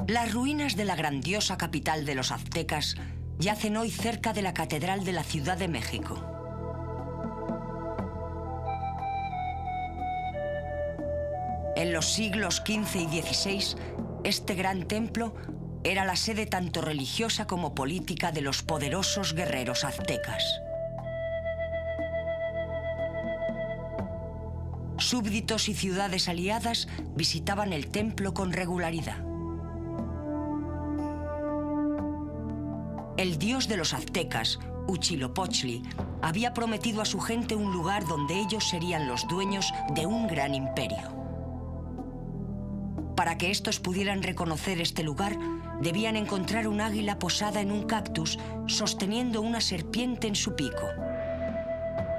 Las ruinas de la grandiosa capital de los aztecas yacen hoy cerca de la Catedral de la Ciudad de México. En los siglos XV y XVI, este gran templo era la sede tanto religiosa como política de los poderosos guerreros aztecas. Súbditos y ciudades aliadas visitaban el templo con regularidad. El dios de los aztecas, Huitzilopochtli, había prometido a su gente un lugar donde ellos serían los dueños de un gran imperio. Para que estos pudieran reconocer este lugar, debían encontrar un águila posada en un cactus sosteniendo una serpiente en su pico.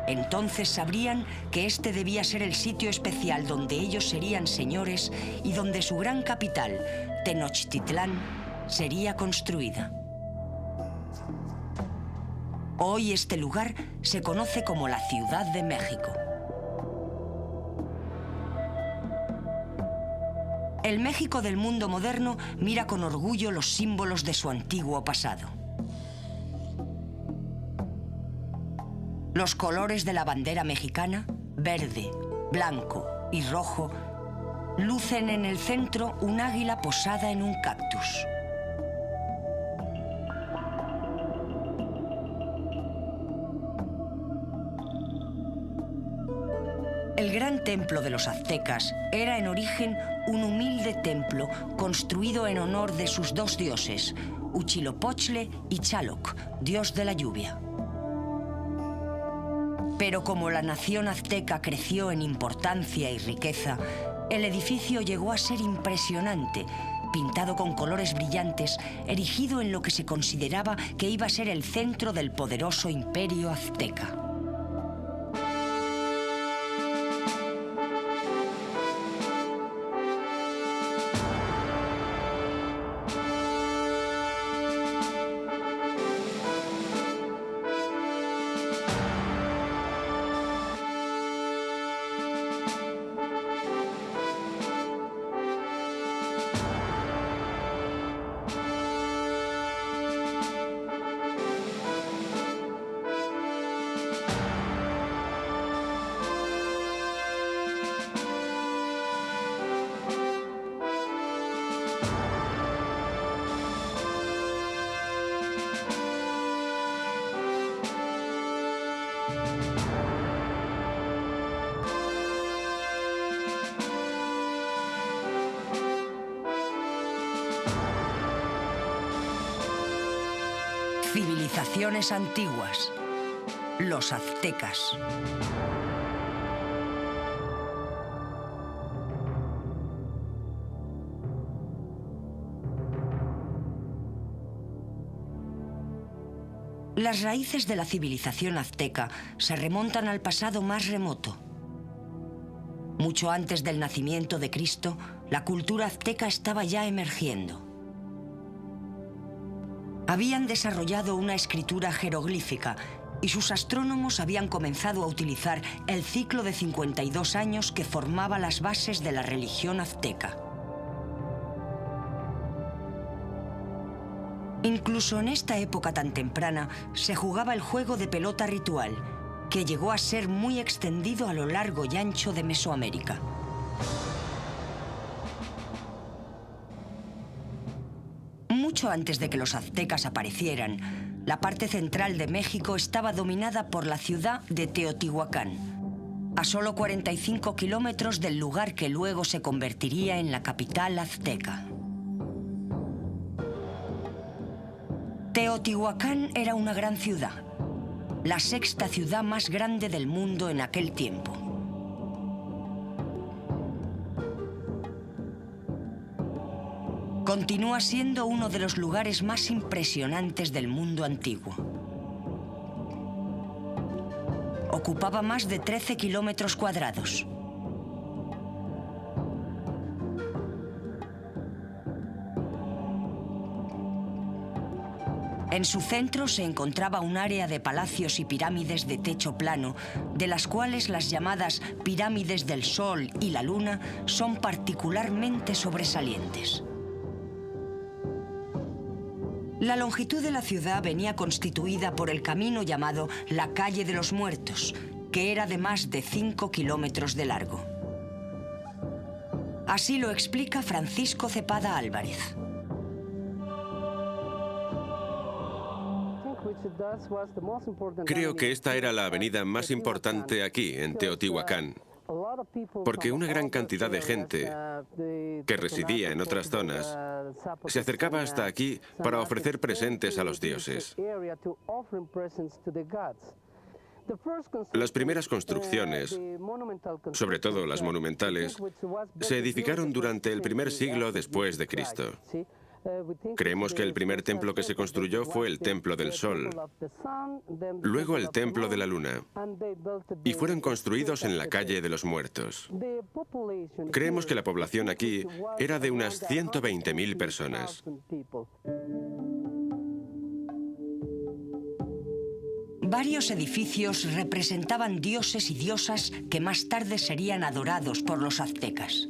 Entonces sabrían que este debía ser el sitio especial donde ellos serían señores y donde su gran capital, Tenochtitlán, sería construida. Hoy este lugar se conoce como la Ciudad de México. El México del mundo moderno mira con orgullo los símbolos de su antiguo pasado. Los colores de la bandera mexicana, verde, blanco y rojo, lucen en el centro un águila posada en un cactus. El gran templo de los aztecas era en origen un humilde templo construido en honor de sus dos dioses, Huitzilopochtli y Tlaloc, dios de la lluvia. Pero como la nación azteca creció en importancia y riqueza, el edificio llegó a ser impresionante, pintado con colores brillantes, erigido en lo que se consideraba que iba a ser el centro del poderoso imperio azteca. Civilizaciones antiguas. Los aztecas. Las raíces de la civilización azteca se remontan al pasado más remoto. Mucho antes del nacimiento de Cristo, la cultura azteca estaba ya emergiendo. Habían desarrollado una escritura jeroglífica y sus astrónomos habían comenzado a utilizar el ciclo de 52 años que formaba las bases de la religión azteca. Incluso en esta época tan temprana se jugaba el juego de pelota ritual, que llegó a ser muy extendido a lo largo y ancho de Mesoamérica. Mucho antes de que los aztecas aparecieran, la parte central de México estaba dominada por la ciudad de Teotihuacán, a solo 45 kilómetros del lugar que luego se convertiría en la capital azteca. Teotihuacán era una gran ciudad, la sexta ciudad más grande del mundo en aquel tiempo. Continúa siendo uno de los lugares más impresionantes del mundo antiguo. Ocupaba más de 13 kilómetros cuadrados. En su centro se encontraba un área de palacios y pirámides de techo plano, de las cuales las llamadas pirámides del Sol y la Luna son particularmente sobresalientes. La longitud de la ciudad venía constituida por el camino llamado la Calle de los Muertos, que era de más de 5 kilómetros de largo. Así lo explica Francisco Cepada Álvarez. Creo que esta era la avenida más importante aquí, en Teotihuacán, porque una gran cantidad de gente que residía en otras zonas se acercaba hasta aquí para ofrecer presentes a los dioses. Las primeras construcciones, sobre todo las monumentales, se edificaron durante el primer siglo después de Cristo. Creemos que el primer templo que se construyó fue el Templo del Sol, luego el Templo de la Luna, y fueron construidos en la Calle de los Muertos. Creemos que la población aquí era de unas 120.000 personas. Varios edificios representaban dioses y diosas que más tarde serían adorados por los aztecas.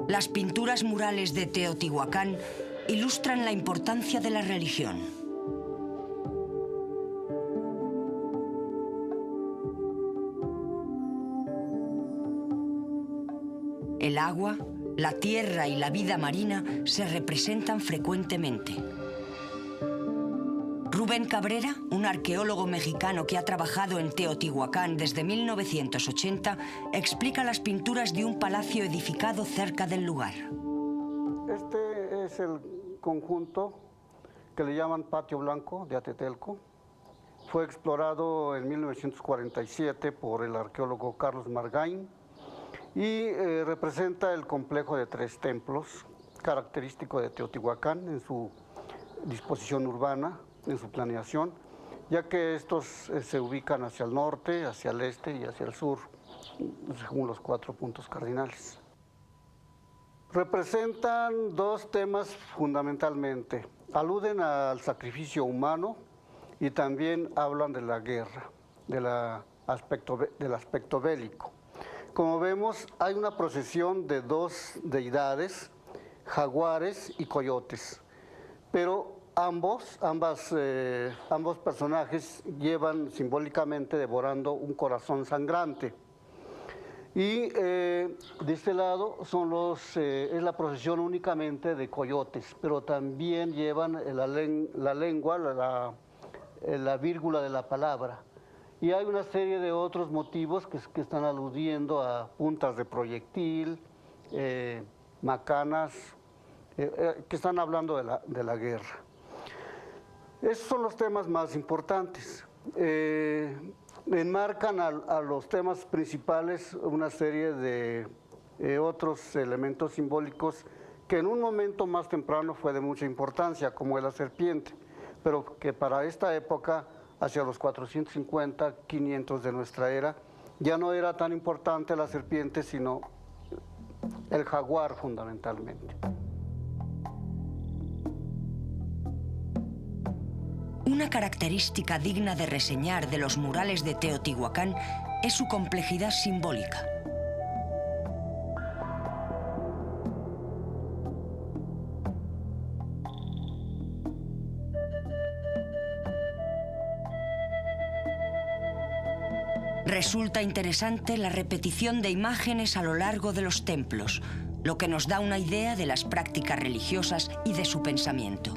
Las pinturas murales de Teotihuacán ilustran la importancia de la religión. El agua, la tierra y la vida marina se representan frecuentemente. Rubén Cabrera, un arqueólogo mexicano que ha trabajado en Teotihuacán desde 1980, explica las pinturas de un palacio edificado cerca del lugar. Este es el conjunto que le llaman Patio Blanco de Atetelco. Fue explorado en 1947 por el arqueólogo Carlos Margain y representa el complejo de 3 templos, característico de Teotihuacán en su disposición urbana, en su planeación, ya que estos se ubican hacia el norte, hacia el este y hacia el sur, según los 4 puntos cardinales. Representan 2 temas fundamentalmente. Aluden al sacrificio humano y también hablan de la guerra, del aspecto bélico. Como vemos, hay una procesión de 2 deidades, jaguares y coyotes, pero ambos personajes llevan simbólicamente devorando un corazón sangrante. Y de este lado es la procesión únicamente de coyotes, pero también llevan la lengua, la vírgula de la palabra. Y hay una serie de otros motivos que están aludiendo a puntas de proyectil, macanas, que están hablando de la guerra. Esos son los temas más importantes. Enmarcan a los temas principales una serie de otros elementos simbólicos que en un momento más temprano fue de mucha importancia, como la serpiente, pero que para esta época, hacia los 450, 500 de nuestra era, ya no era tan importante la serpiente, sino el jaguar fundamentalmente. Una característica digna de reseñar de los murales de Teotihuacán es su complejidad simbólica. Resulta interesante la repetición de imágenes a lo largo de los templos, lo que nos da una idea de las prácticas religiosas y de su pensamiento.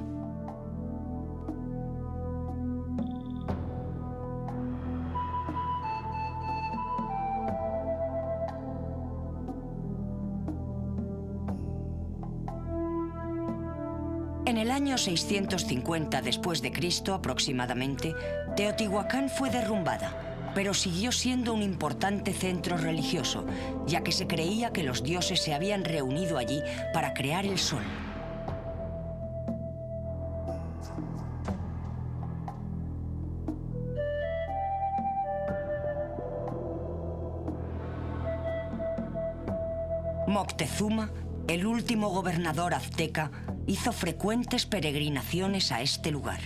En el año 650 después de Cristo aproximadamente, Teotihuacán fue derrumbada, pero siguió siendo un importante centro religioso, ya que se creía que los dioses se habían reunido allí para crear el sol. Moctezuma, el último gobernador azteca, hizo frecuentes peregrinaciones a este lugar.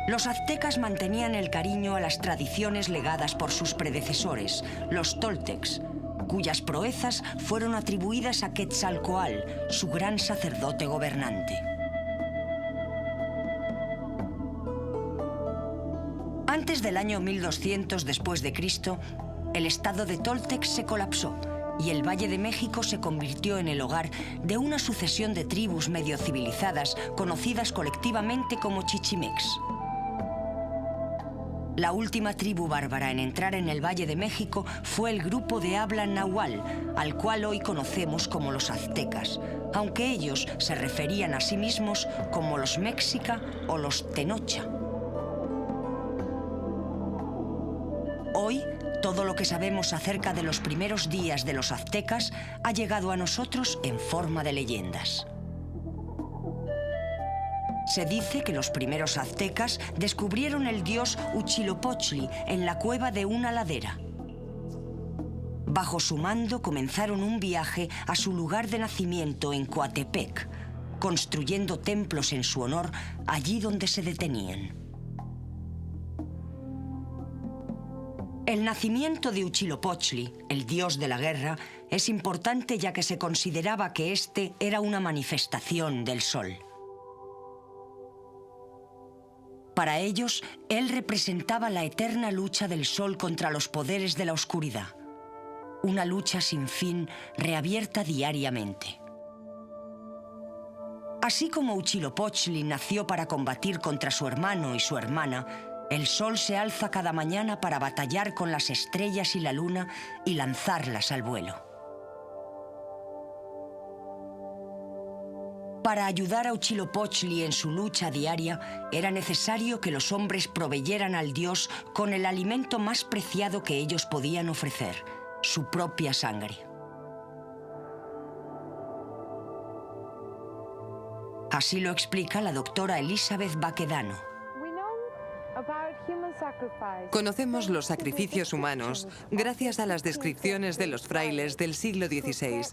Los aztecas mantenían el cariño a las tradiciones legadas por sus predecesores, los toltecs, cuyas proezas fueron atribuidas a Quetzalcóatl, su gran sacerdote gobernante. Antes del año 1200 después de Cristo, el estado de Toltec se colapsó y el Valle de México se convirtió en el hogar de una sucesión de tribus medio civilizadas conocidas colectivamente como chichimecs. La última tribu bárbara en entrar en el Valle de México fue el grupo de habla nahual, al cual hoy conocemos como los aztecas, aunque ellos se referían a sí mismos como los mexica o los tenocha. Hoy, todo lo que sabemos acerca de los primeros días de los aztecas ha llegado a nosotros en forma de leyendas. Se dice que los primeros aztecas descubrieron el dios Huitzilopochtli en la cueva de una ladera. Bajo su mando comenzaron un viaje a su lugar de nacimiento en Coatepec, construyendo templos en su honor allí donde se detenían. El nacimiento de Huitzilopochtli, el dios de la guerra, es importante ya que se consideraba que este era una manifestación del sol. Para ellos, él representaba la eterna lucha del sol contra los poderes de la oscuridad. Una lucha sin fin, reabierta diariamente. Así como Huitzilopochtli nació para combatir contra su hermano y su hermana, el sol se alza cada mañana para batallar con las estrellas y la luna y lanzarlas al vuelo. Para ayudar a Huitzilopochtli en su lucha diaria, era necesario que los hombres proveyeran al dios con el alimento más preciado que ellos podían ofrecer, su propia sangre. Así lo explica la doctora Elizabeth Baquedano. Conocemos los sacrificios humanos gracias a las descripciones de los frailes del siglo XVI,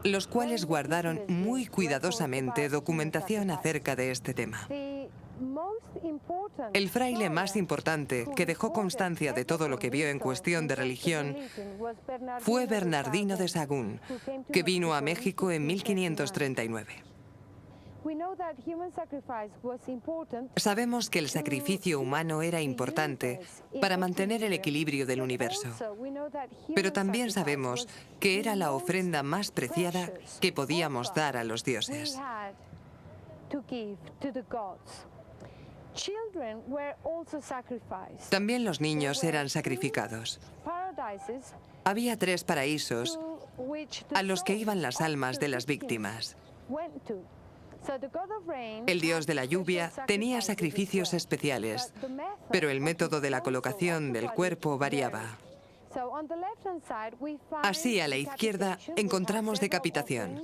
los cuales guardaron muy cuidadosamente documentación acerca de este tema. El fraile más importante, que dejó constancia de todo lo que vio en cuestión de religión, fue Bernardino de Sahagún, que vino a México en 1539. Sabemos que el sacrificio humano era importante para mantener el equilibrio del universo, pero también sabemos que era la ofrenda más preciada que podíamos dar a los dioses. También los niños eran sacrificados. Había 3 paraísos a los que iban las almas de las víctimas. El dios de la lluvia tenía sacrificios especiales, pero el método de la colocación del cuerpo variaba. Así, a la izquierda, encontramos decapitación.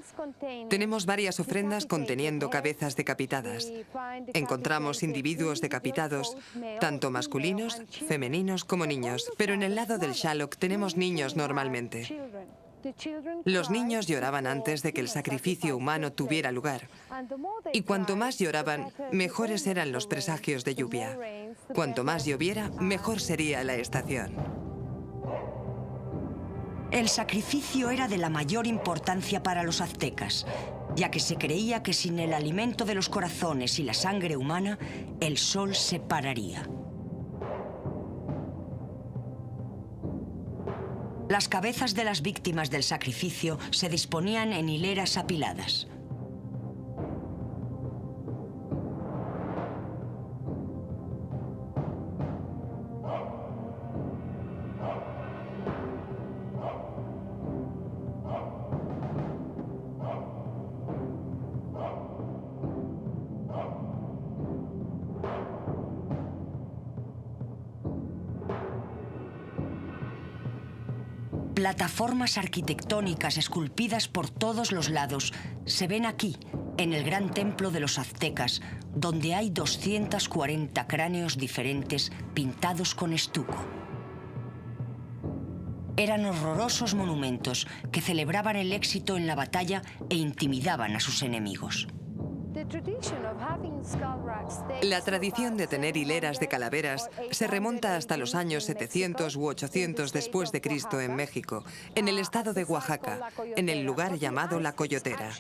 Tenemos varias ofrendas conteniendo cabezas decapitadas. Encontramos individuos decapitados, tanto masculinos, femeninos como niños, pero en el lado del Xaloc tenemos niños normalmente. Los niños lloraban antes de que el sacrificio humano tuviera lugar. Y cuanto más lloraban, mejores eran los presagios de lluvia. Cuanto más lloviera, mejor sería la estación. El sacrificio era de la mayor importancia para los aztecas, ya que se creía que sin el alimento de los corazones y la sangre humana, el sol se pararía. Las cabezas de las víctimas del sacrificio se disponían en hileras apiladas. Plataformas arquitectónicas esculpidas por todos los lados se ven aquí, en el gran templo de los aztecas, donde hay 240 cráneos diferentes pintados con estuco. Eran horrorosos monumentos que celebraban el éxito en la batalla e intimidaban a sus enemigos. La tradición de tener hileras de calaveras se remonta hasta los años 700 u 800 después de Cristo en México, en el estado de Oaxaca, en el lugar llamado La Coyotera.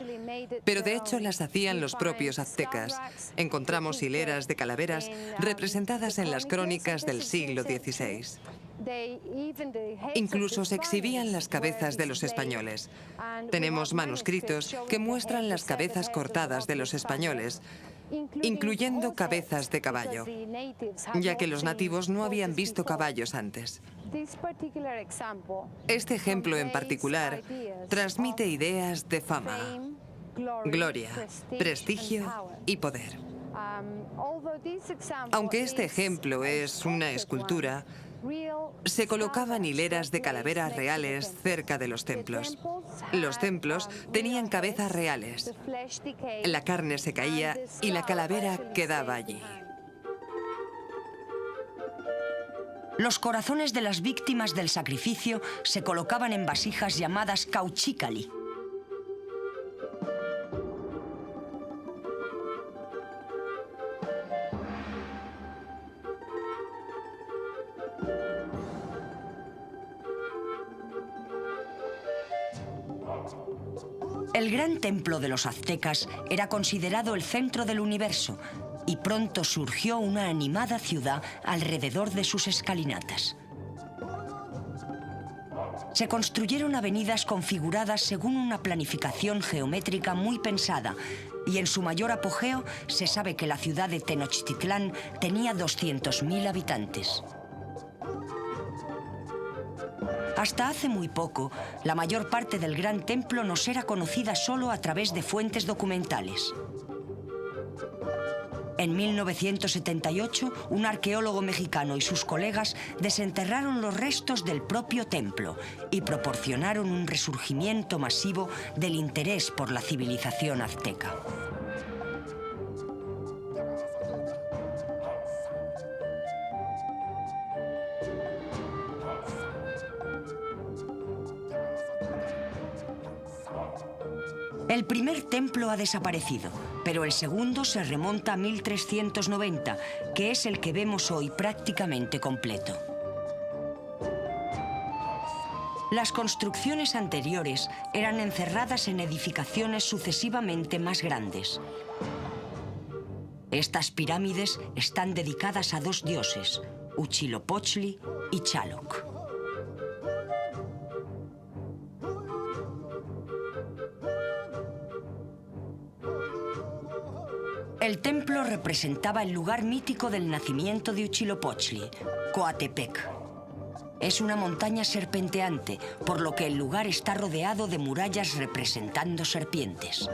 Pero de hecho las hacían los propios aztecas. Encontramos hileras de calaveras representadas en las crónicas del siglo XVI. Incluso se exhibían las cabezas de los españoles. Tenemos manuscritos que muestran las cabezas cortadas de los españoles, incluyendo cabezas de caballo, ya que los nativos no habían visto caballos antes. Este ejemplo en particular transmite ideas de fama, gloria, prestigio y poder. Aunque este ejemplo es una escultura, se colocaban hileras de calaveras reales cerca de los templos. Los templos tenían cabezas reales. La carne se caía y la calavera quedaba allí. Los corazones de las víctimas del sacrificio se colocaban en vasijas llamadas cauchícali. El gran templo de los aztecas era considerado el centro del universo y pronto surgió una animada ciudad alrededor de sus escalinatas. Se construyeron avenidas configuradas según una planificación geométrica muy pensada y en su mayor apogeo se sabe que la ciudad de Tenochtitlán tenía 200.000 habitantes. Hasta hace muy poco, la mayor parte del gran templo nos era conocida solo a través de fuentes documentales. En 1978, un arqueólogo mexicano y sus colegas desenterraron los restos del propio templo y proporcionaron un resurgimiento masivo del interés por la civilización azteca. El primer templo ha desaparecido, pero el segundo se remonta a 1390, que es el que vemos hoy prácticamente completo. Las construcciones anteriores eran encerradas en edificaciones sucesivamente más grandes. Estas pirámides están dedicadas a dos dioses, Huitzilopochtli y Xaloc. El templo representaba el lugar mítico del nacimiento de Huitzilopochtli, Coatepec. Es una montaña serpenteante, por lo que el lugar está rodeado de murallas representando serpientes.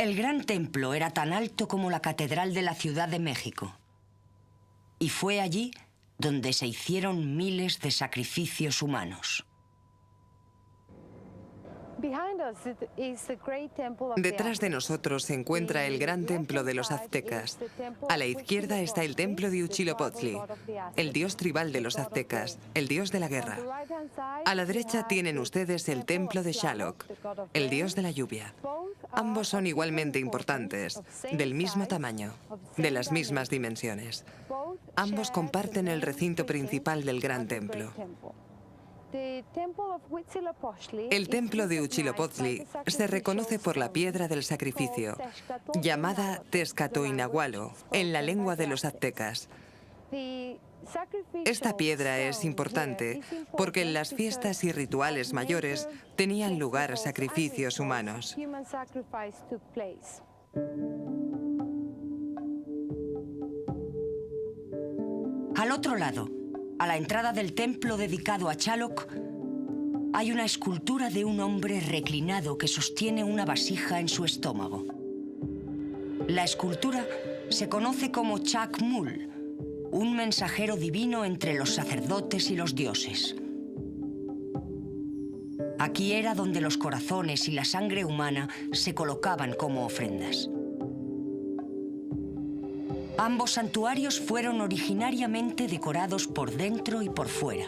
El gran templo era tan alto como la Catedral de la Ciudad de México. Y fue allí donde se hicieron miles de sacrificios humanos. Detrás de nosotros se encuentra el gran templo de los aztecas. A la izquierda está el templo de Huitzilopochtli, el dios tribal de los aztecas, el dios de la guerra. A la derecha tienen ustedes el templo de Xaloc, el dios de la lluvia. Ambos son igualmente importantes, del mismo tamaño, de las mismas dimensiones. Ambos comparten el recinto principal del gran templo. El templo de Huitzilopochtli se reconoce por la piedra del sacrificio, llamada Tezcatoinahualo en la lengua de los aztecas. Esta piedra es importante porque en las fiestas y rituales mayores tenían lugar sacrificios humanos. Al otro lado, a la entrada del templo dedicado a Chaloc, hay una escultura de un hombre reclinado que sostiene una vasija en su estómago. La escultura se conoce como Chacmul, un mensajero divino entre los sacerdotes y los dioses. Aquí era donde los corazones y la sangre humana se colocaban como ofrendas. Ambos santuarios fueron originariamente decorados por dentro y por fuera.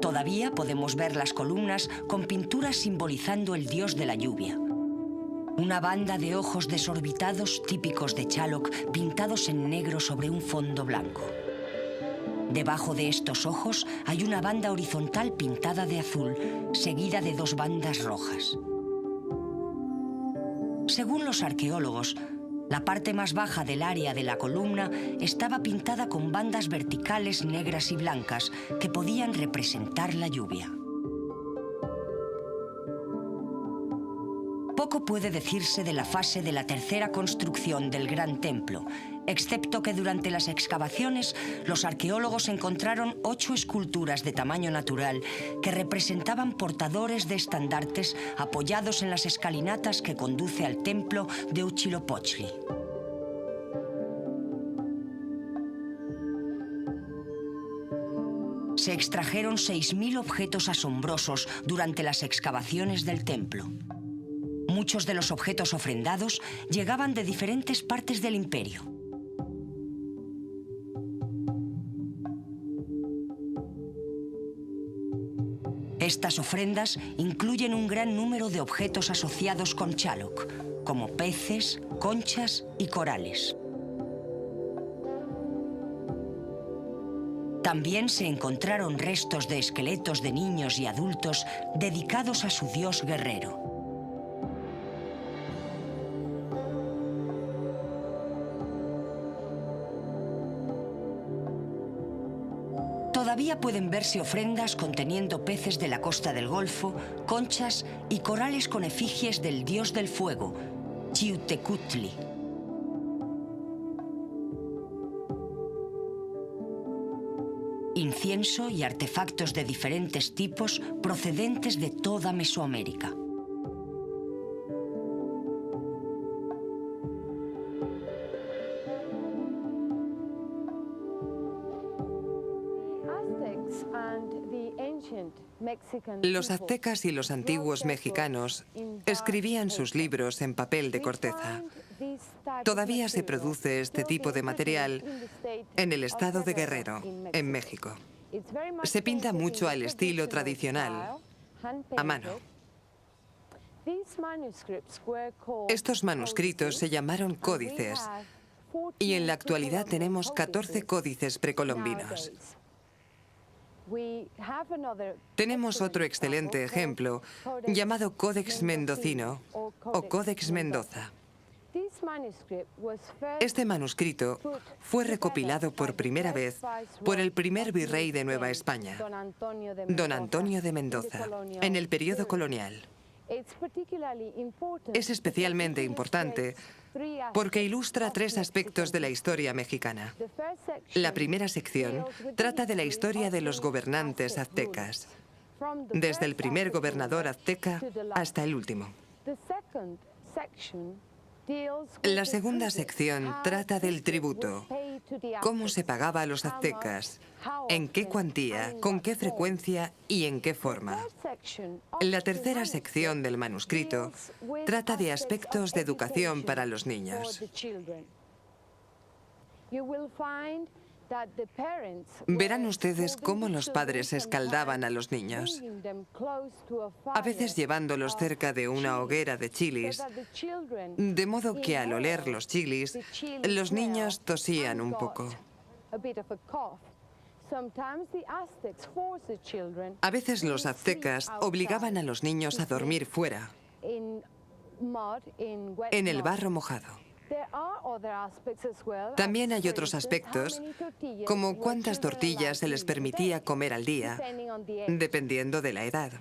Todavía podemos ver las columnas con pinturas simbolizando el dios de la lluvia. Una banda de ojos desorbitados típicos de Chaloc pintados en negro sobre un fondo blanco. Debajo de estos ojos hay una banda horizontal pintada de azul, seguida de dos bandas rojas. Según los arqueólogos, la parte más baja del área de la columna estaba pintada con bandas verticales negras y blancas que podían representar la lluvia. Poco puede decirse de la fase de la tercera construcción del Gran Templo, excepto que durante las excavaciones los arqueólogos encontraron 8 esculturas de tamaño natural que representaban portadores de estandartes apoyados en las escalinatas que conduce al templo de Huitzilopochtli. Se extrajeron 6.000 objetos asombrosos durante las excavaciones del templo. Muchos de los objetos ofrendados llegaban de diferentes partes del imperio. Estas ofrendas incluyen un gran número de objetos asociados con Chaloc, como peces, conchas y corales. También se encontraron restos de esqueletos de niños y adultos dedicados a su dios guerrero. Todavía pueden verse ofrendas conteniendo peces de la costa del Golfo, conchas y corales con efigies del dios del fuego, Xiuhtecuhtli. Incienso y artefactos de diferentes tipos procedentes de toda Mesoamérica. Los aztecas y los antiguos mexicanos escribían sus libros en papel de corteza. Todavía se produce este tipo de material en el estado de Guerrero, en México. Se pinta mucho al estilo tradicional, a mano. Estos manuscritos se llamaron códices y en la actualidad tenemos 14 códices precolombinos. Tenemos otro excelente ejemplo llamado Códex Mendocino o Códex Mendoza. Este manuscrito fue recopilado por primera vez por el primer virrey de Nueva España, don Antonio de Mendoza, en el periodo colonial. Es especialmente importante porque ilustra 3 aspectos de la historia mexicana. La primera sección trata de la historia de los gobernantes aztecas, desde el primer gobernador azteca hasta el último. La segunda sección trata del tributo, cómo se pagaba a los aztecas, en qué cuantía, con qué frecuencia y en qué forma. La tercera sección del manuscrito trata de aspectos de educación para los niños. Verán ustedes cómo los padres escaldaban a los niños, a veces llevándolos cerca de una hoguera de chilis, de modo que al oler los chilis, los niños tosían un poco. A veces los aztecas obligaban a los niños a dormir fuera, en el barro mojado. También hay otros aspectos, como cuántas tortillas se les permitía comer al día, dependiendo de la edad.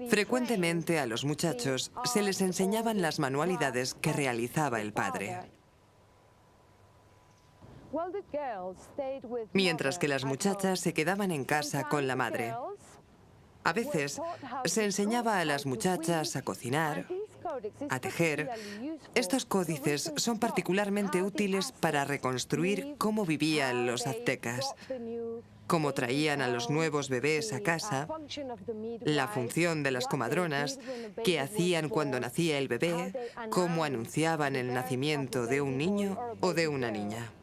Frecuentemente a los muchachos se les enseñaban las manualidades que realizaba el padre, mientras que las muchachas se quedaban en casa con la madre. A veces se enseñaba a las muchachas a cocinar, a tejer. Estos códices son particularmente útiles para reconstruir cómo vivían los aztecas, cómo traían a los nuevos bebés a casa, la función de las comadronas, qué hacían cuando nacía el bebé, cómo anunciaban el nacimiento de un niño o de una niña.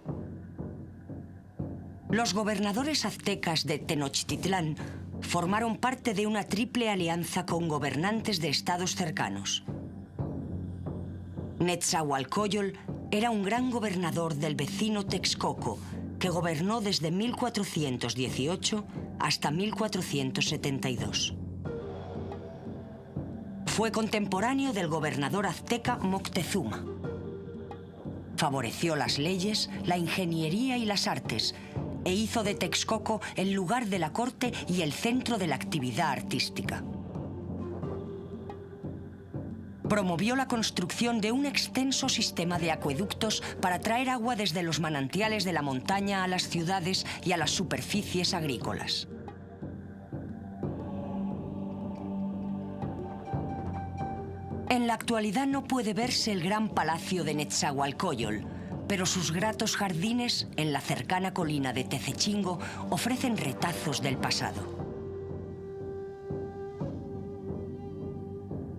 Los gobernadores aztecas de Tenochtitlán formaron parte de una triple alianza con gobernantes de estados cercanos. Netzahualcóyotl era un gran gobernador del vecino Texcoco, que gobernó desde 1418 hasta 1472. Fue contemporáneo del gobernador azteca Moctezuma. Favoreció las leyes, la ingeniería y las artes, e hizo de Texcoco el lugar de la corte y el centro de la actividad artística. Promovió la construcción de un extenso sistema de acueductos para traer agua desde los manantiales de la montaña a las ciudades y a las superficies agrícolas. En la actualidad no puede verse el gran palacio de Netzahualcóyotl, pero sus gratos jardines en la cercana colina de Tezechingo ofrecen retazos del pasado.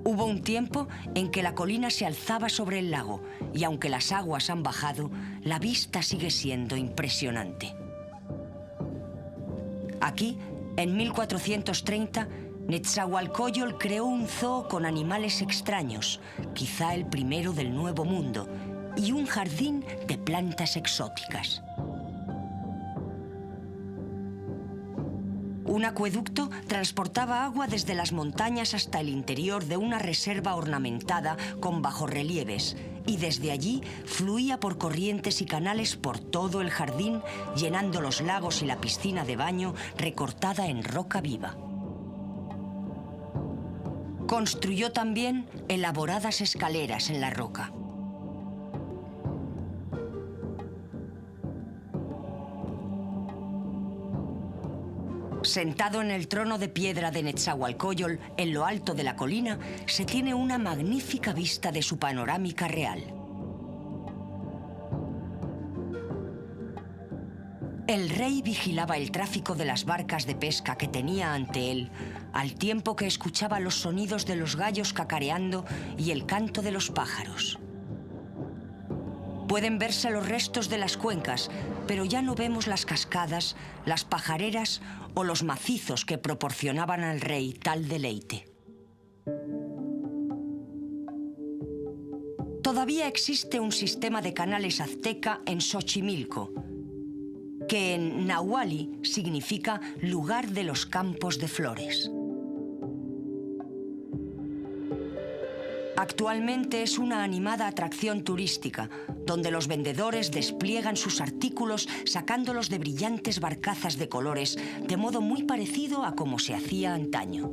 Hubo un tiempo en que la colina se alzaba sobre el lago y aunque las aguas han bajado, la vista sigue siendo impresionante. Aquí, en 1430, Netzahualcóyotl creó un zoo con animales extraños, quizá el primero del Nuevo Mundo, y un jardín de plantas exóticas. Un acueducto transportaba agua desde las montañas hasta el interior de una reserva ornamentada con bajorrelieves y desde allí fluía por corrientes y canales por todo el jardín, llenando los lagos y la piscina de baño recortada en roca viva. Construyó también elaboradas escaleras en la roca. Sentado en el trono de piedra de Netzahualcóyotl, en lo alto de la colina, se tiene una magnífica vista de su panorámica real. El rey vigilaba el tráfico de las barcas de pesca que tenía ante él, al tiempo que escuchaba los sonidos de los gallos cacareando y el canto de los pájaros. Pueden verse los restos de las cuencas, pero ya no vemos las cascadas, las pajareras o los macizos que proporcionaban al rey tal deleite. Todavía existe un sistema de canales azteca en Xochimilco, que en nahuali significa lugar de los campos de flores. Actualmente es una animada atracción turística, donde los vendedores despliegan sus artículos sacándolos de brillantes barcazas de colores, de modo muy parecido a como se hacía antaño.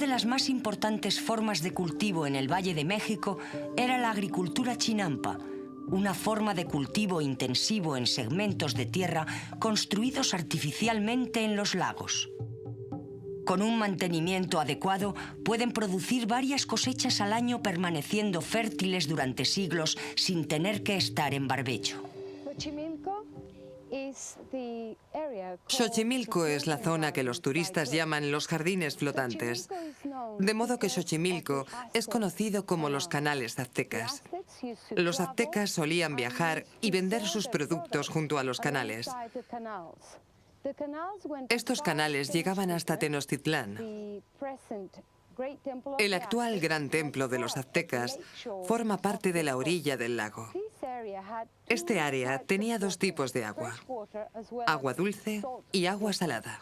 de las más importantes formas de cultivo en el Valle de México era la agricultura chinampa, una forma de cultivo intensivo en segmentos de tierra construidos artificialmente en los lagos. Con un mantenimiento adecuado, pueden producir varias cosechas al año permaneciendo fértiles durante siglos sin tener que estar en barbecho. Xochimilco es la zona que los turistas llaman los jardines flotantes, de modo que Xochimilco es conocido como los canales aztecas. Los aztecas solían viajar y vender sus productos junto a los canales. Estos canales llegaban hasta Tenochtitlán. El actual gran templo de los aztecas forma parte de la orilla del lago. Este área tenía dos tipos de agua: agua dulce y agua salada.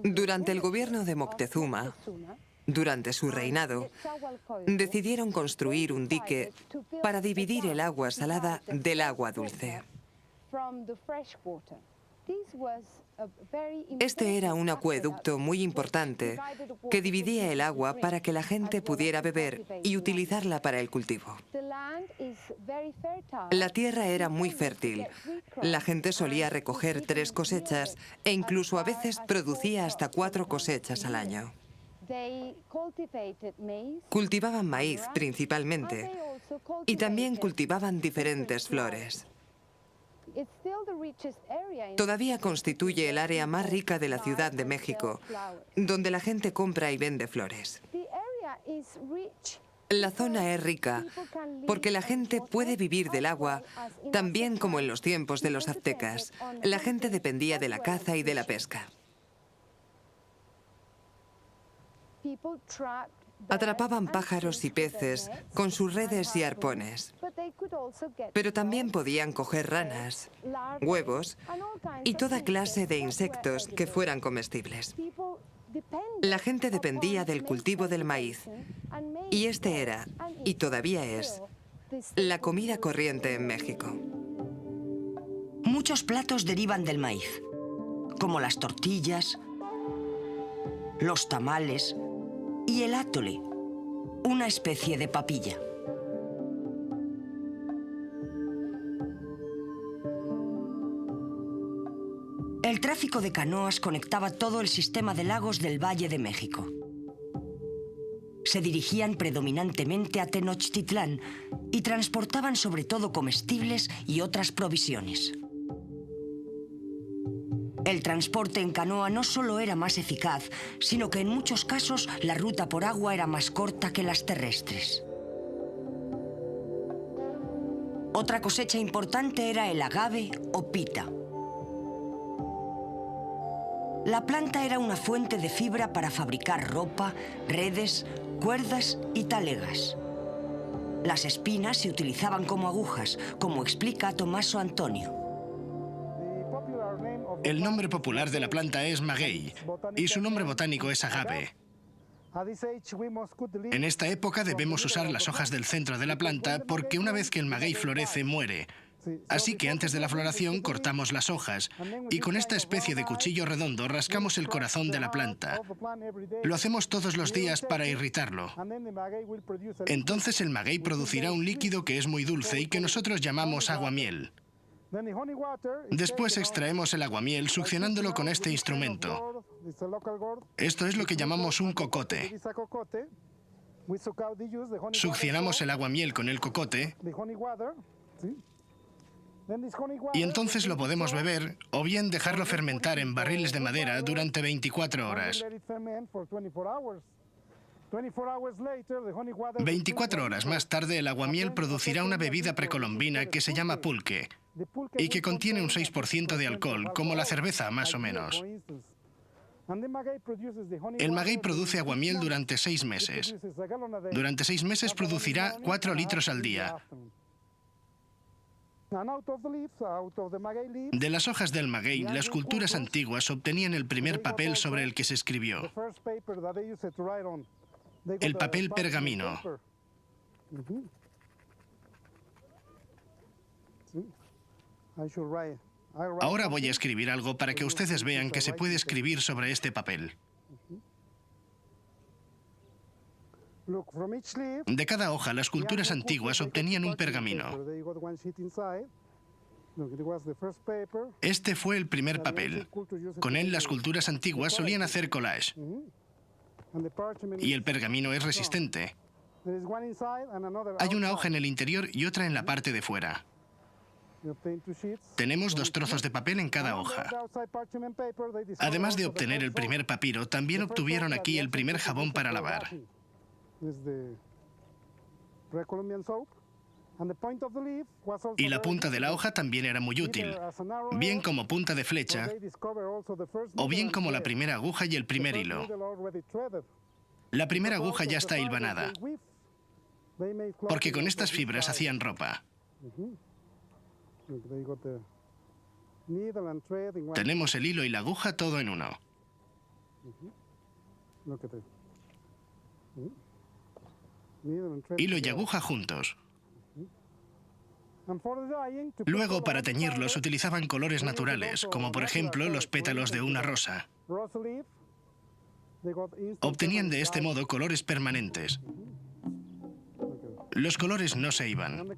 Durante el gobierno de Moctezuma, durante su reinado, decidieron construir un dique para dividir el agua salada del agua dulce. Este era un acueducto muy importante que dividía el agua para que la gente pudiera beber y utilizarla para el cultivo. La tierra era muy fértil. La gente solía recoger 3 cosechas e incluso a veces producía hasta 4 cosechas al año. Cultivaban maíz principalmente y también cultivaban diferentes flores. Todavía constituye el área más rica de la Ciudad de México, donde la gente compra y vende flores. La zona es rica porque la gente puede vivir del agua, también como en los tiempos de los aztecas. La gente dependía de la caza y de la pesca. Atrapaban pájaros y peces con sus redes y arpones, pero también podían coger ranas, huevos y toda clase de insectos que fueran comestibles. La gente dependía del cultivo del maíz, y este era, y todavía es, la comida corriente en México. Muchos platos derivan del maíz, como las tortillas, los tamales y el atole, una especie de papilla. El tráfico de canoas conectaba todo el sistema de lagos del Valle de México. Se dirigían predominantemente a Tenochtitlán y transportaban sobre todo comestibles y otras provisiones. El transporte en canoa no solo era más eficaz, sino que en muchos casos la ruta por agua era más corta que las terrestres. Otra cosecha importante era el agave o pita. La planta era una fuente de fibra para fabricar ropa, redes, cuerdas y talegas. Las espinas se utilizaban como agujas, como explica Tommaso Antonio. El nombre popular de la planta es maguey y su nombre botánico es agave. En esta época debemos usar las hojas del centro de la planta porque una vez que el maguey florece, muere. Así que antes de la floración cortamos las hojas y con esta especie de cuchillo redondo rascamos el corazón de la planta. Lo hacemos todos los días para irritarlo. Entonces el maguey producirá un líquido que es muy dulce y que nosotros llamamos aguamiel. Después extraemos el aguamiel succionándolo con este instrumento. Esto es lo que llamamos un cocote. Succionamos el aguamiel con el cocote y entonces lo podemos beber o bien dejarlo fermentar en barriles de madera durante 24 horas. 24 horas más tarde, el aguamiel producirá una bebida precolombina que se llama pulque y que contiene un 6% de alcohol, como la cerveza más o menos. El maguey produce aguamiel durante 6 meses. Durante 6 meses producirá 4 litros al día. De las hojas del maguey, las culturas antiguas obtenían el primer papel sobre el que se escribió. El papel pergamino. Ahora voy a escribir algo para que ustedes vean que se puede escribir sobre este papel. De cada hoja, las culturas antiguas obtenían un pergamino. Este fue el primer papel. Con él, las culturas antiguas solían hacer collage. Y el pergamino es resistente. Hay una hoja en el interior y otra en la parte de fuera. Tenemos 2 trozos de papel en cada hoja. Además de obtener el primer papiro, también obtuvieron aquí el primer jabón para lavar. Y la punta de la hoja también era muy útil, bien como punta de flecha, o bien como la primera aguja y el primer hilo. La primera aguja ya está hilvanada, porque con estas fibras hacían ropa. Tenemos el hilo y la aguja todo en uno. Hilo y aguja juntos. Luego, para teñirlos, utilizaban colores naturales, como por ejemplo los pétalos de una rosa. Obtenían de este modo colores permanentes. Los colores no se iban.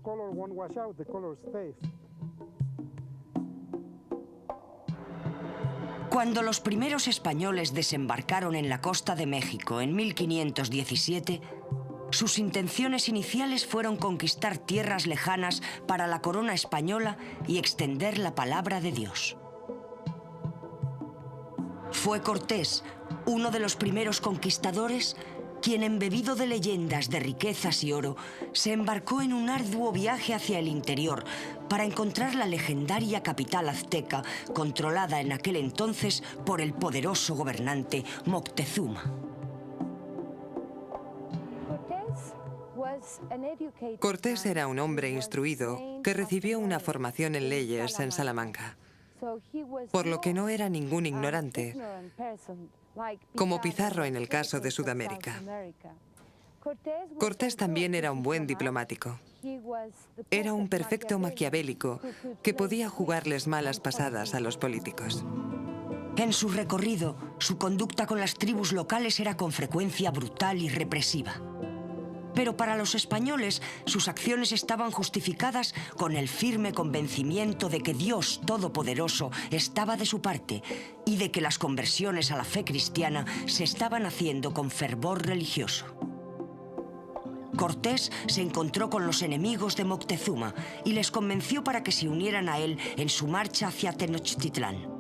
Cuando los primeros españoles desembarcaron en la costa de México en 1517, sus intenciones iniciales fueron conquistar tierras lejanas para la corona española y extender la palabra de Dios. Fue Cortés, uno de los primeros conquistadores, quien, embebido de leyendas de riquezas y oro, se embarcó en un arduo viaje hacia el interior para encontrar la legendaria capital azteca, controlada en aquel entonces por el poderoso gobernante Moctezuma. Cortés era un hombre instruido que recibió una formación en leyes en Salamanca, por lo que no era ningún ignorante, como Pizarro en el caso de Sudamérica. Cortés también era un buen diplomático. Era un perfecto maquiavélico que podía jugarles malas pasadas a los políticos. En su recorrido, su conducta con las tribus locales era con frecuencia brutal y represiva. Pero para los españoles, sus acciones estaban justificadas con el firme convencimiento de que Dios Todopoderoso estaba de su parte y de que las conversiones a la fe cristiana se estaban haciendo con fervor religioso. Cortés se encontró con los enemigos de Moctezuma y les convenció para que se unieran a él en su marcha hacia Tenochtitlán.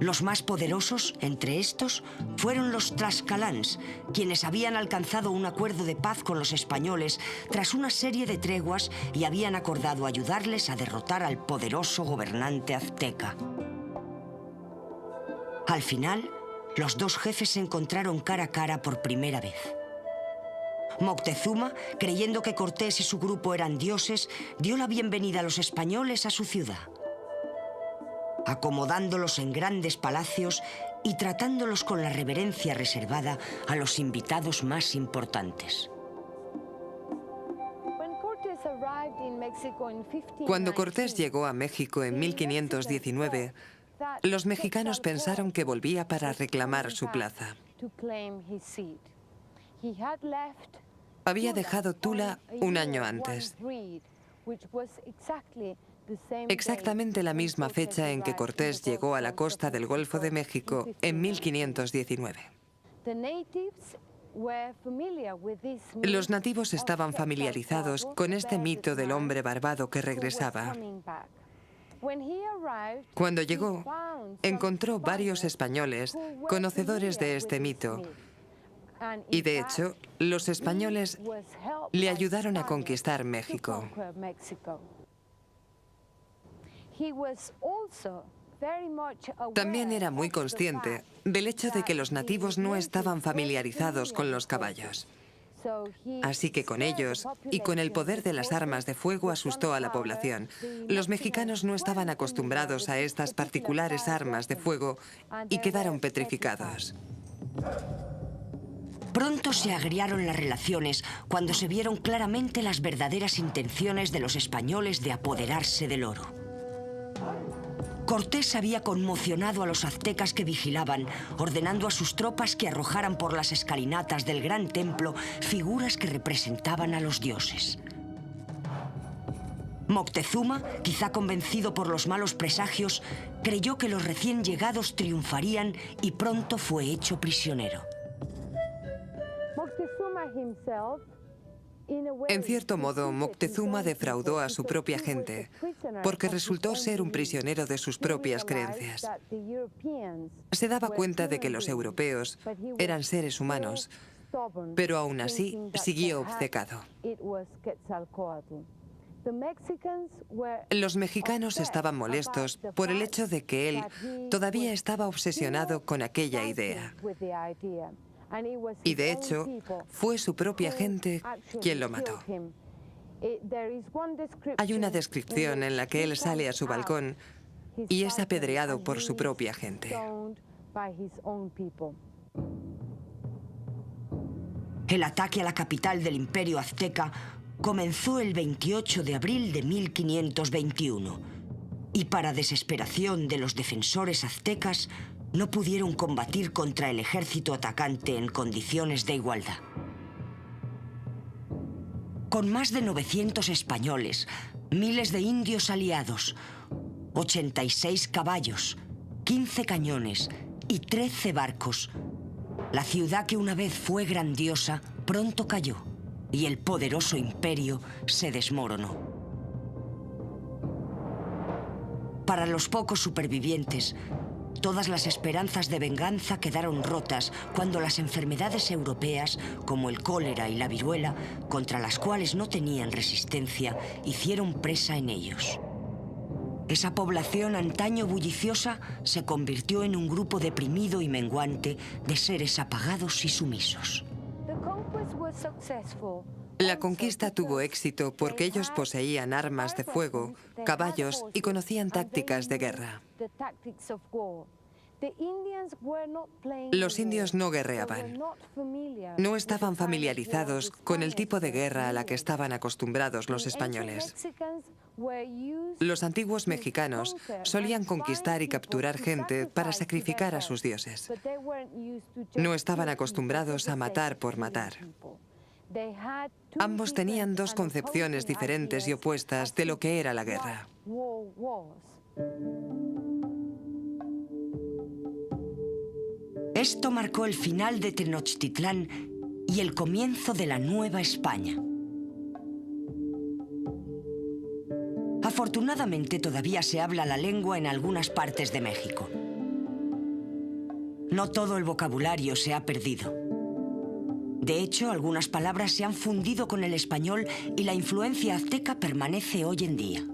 Los más poderosos, entre estos, fueron los tlaxcalans, quienes habían alcanzado un acuerdo de paz con los españoles tras una serie de treguas y habían acordado ayudarles a derrotar al poderoso gobernante azteca. Al final, los 2 jefes se encontraron cara a cara por primera vez. Moctezuma, creyendo que Cortés y su grupo eran dioses, dio la bienvenida a los españoles a su ciudad, acomodándolos en grandes palacios y tratándolos con la reverencia reservada a los invitados más importantes. Cuando Cortés llegó a México en 1519, los mexicanos pensaron que volvía para reclamar su plaza. Había dejado Tula un año antes, exactamente la misma fecha en que Cortés llegó a la costa del Golfo de México en 1519. Los nativos estaban familiarizados con este mito del hombre barbado que regresaba. Cuando llegó, encontró varios españoles conocedores de este mito. Y de hecho, los españoles le ayudaron a conquistar México. También era muy consciente del hecho de que los nativos no estaban familiarizados con los caballos. Así que con ellos y con el poder de las armas de fuego asustó a la población. Los mexicanos no estaban acostumbrados a estas particulares armas de fuego y quedaron petrificados. Pronto se agriaron las relaciones cuando se vieron claramente las verdaderas intenciones de los españoles de apoderarse del oro. Cortés había conmocionado a los aztecas que vigilaban, ordenando a sus tropas que arrojaran por las escalinatas del gran templo figuras que representaban a los dioses. Moctezuma, quizá convencido por los malos presagios, creyó que los recién llegados triunfarían y pronto fue hecho prisionero. En cierto modo, Moctezuma defraudó a su propia gente, porque resultó ser un prisionero de sus propias creencias. Se daba cuenta de que los europeos eran seres humanos, pero aún así siguió obcecado. Los mexicanos estaban molestos por el hecho de que él todavía estaba obsesionado con aquella idea. Y de hecho, fue su propia gente quien lo mató. Hay una descripción en la que él sale a su balcón y es apedreado por su propia gente. El ataque a la capital del Imperio Azteca comenzó el 28 de abril de 1521 y, para desesperación de los defensores aztecas, no pudieron combatir contra el ejército atacante en condiciones de igualdad. Con más de 900 españoles, miles de indios aliados, 86 caballos, 15 cañones y 13 barcos, la ciudad que una vez fue grandiosa pronto cayó y el poderoso imperio se desmoronó. Para los pocos supervivientes, todas las esperanzas de venganza quedaron rotas cuando las enfermedades europeas, como el cólera y la viruela, contra las cuales no tenían resistencia, hicieron presa en ellos. Esa población antaño bulliciosa se convirtió en un grupo deprimido y menguante de seres apagados y sumisos. La conquista tuvo éxito porque ellos poseían armas de fuego, caballos y conocían tácticas de guerra. Los indios no guerreaban. No estaban familiarizados con el tipo de guerra a la que estaban acostumbrados los españoles. Los antiguos mexicanos solían conquistar y capturar gente para sacrificar a sus dioses. No estaban acostumbrados a matar por matar. Ambos tenían dos concepciones diferentes y opuestas de lo que era la guerra. Esto marcó el final de Tenochtitlán y el comienzo de la Nueva España. Afortunadamente, todavía se habla la lengua en algunas partes de México. No todo el vocabulario se ha perdido. De hecho, algunas palabras se han fundido con el español y la influencia azteca permanece hoy en día.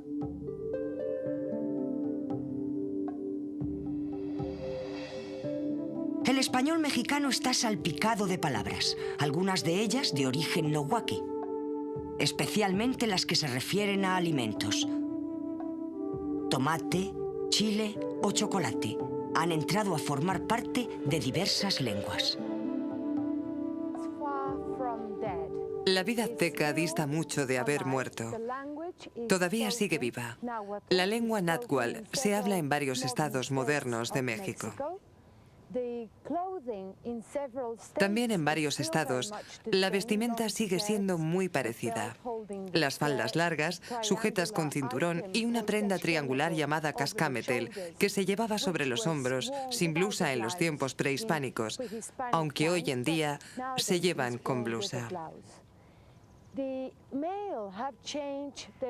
El español mexicano está salpicado de palabras, algunas de ellas de origen nahuatl, especialmente las que se refieren a alimentos. Tomate, chile o chocolate han entrado a formar parte de diversas lenguas. La vida azteca dista mucho de haber muerto. Todavía sigue viva. La lengua náhuatl se habla en varios estados modernos de México. También en varios estados, la vestimenta sigue siendo muy parecida. Las faldas largas, sujetas con cinturón y una prenda triangular llamada cascametel, que se llevaba sobre los hombros, sin blusa en los tiempos prehispánicos, aunque hoy en día se llevan con blusa.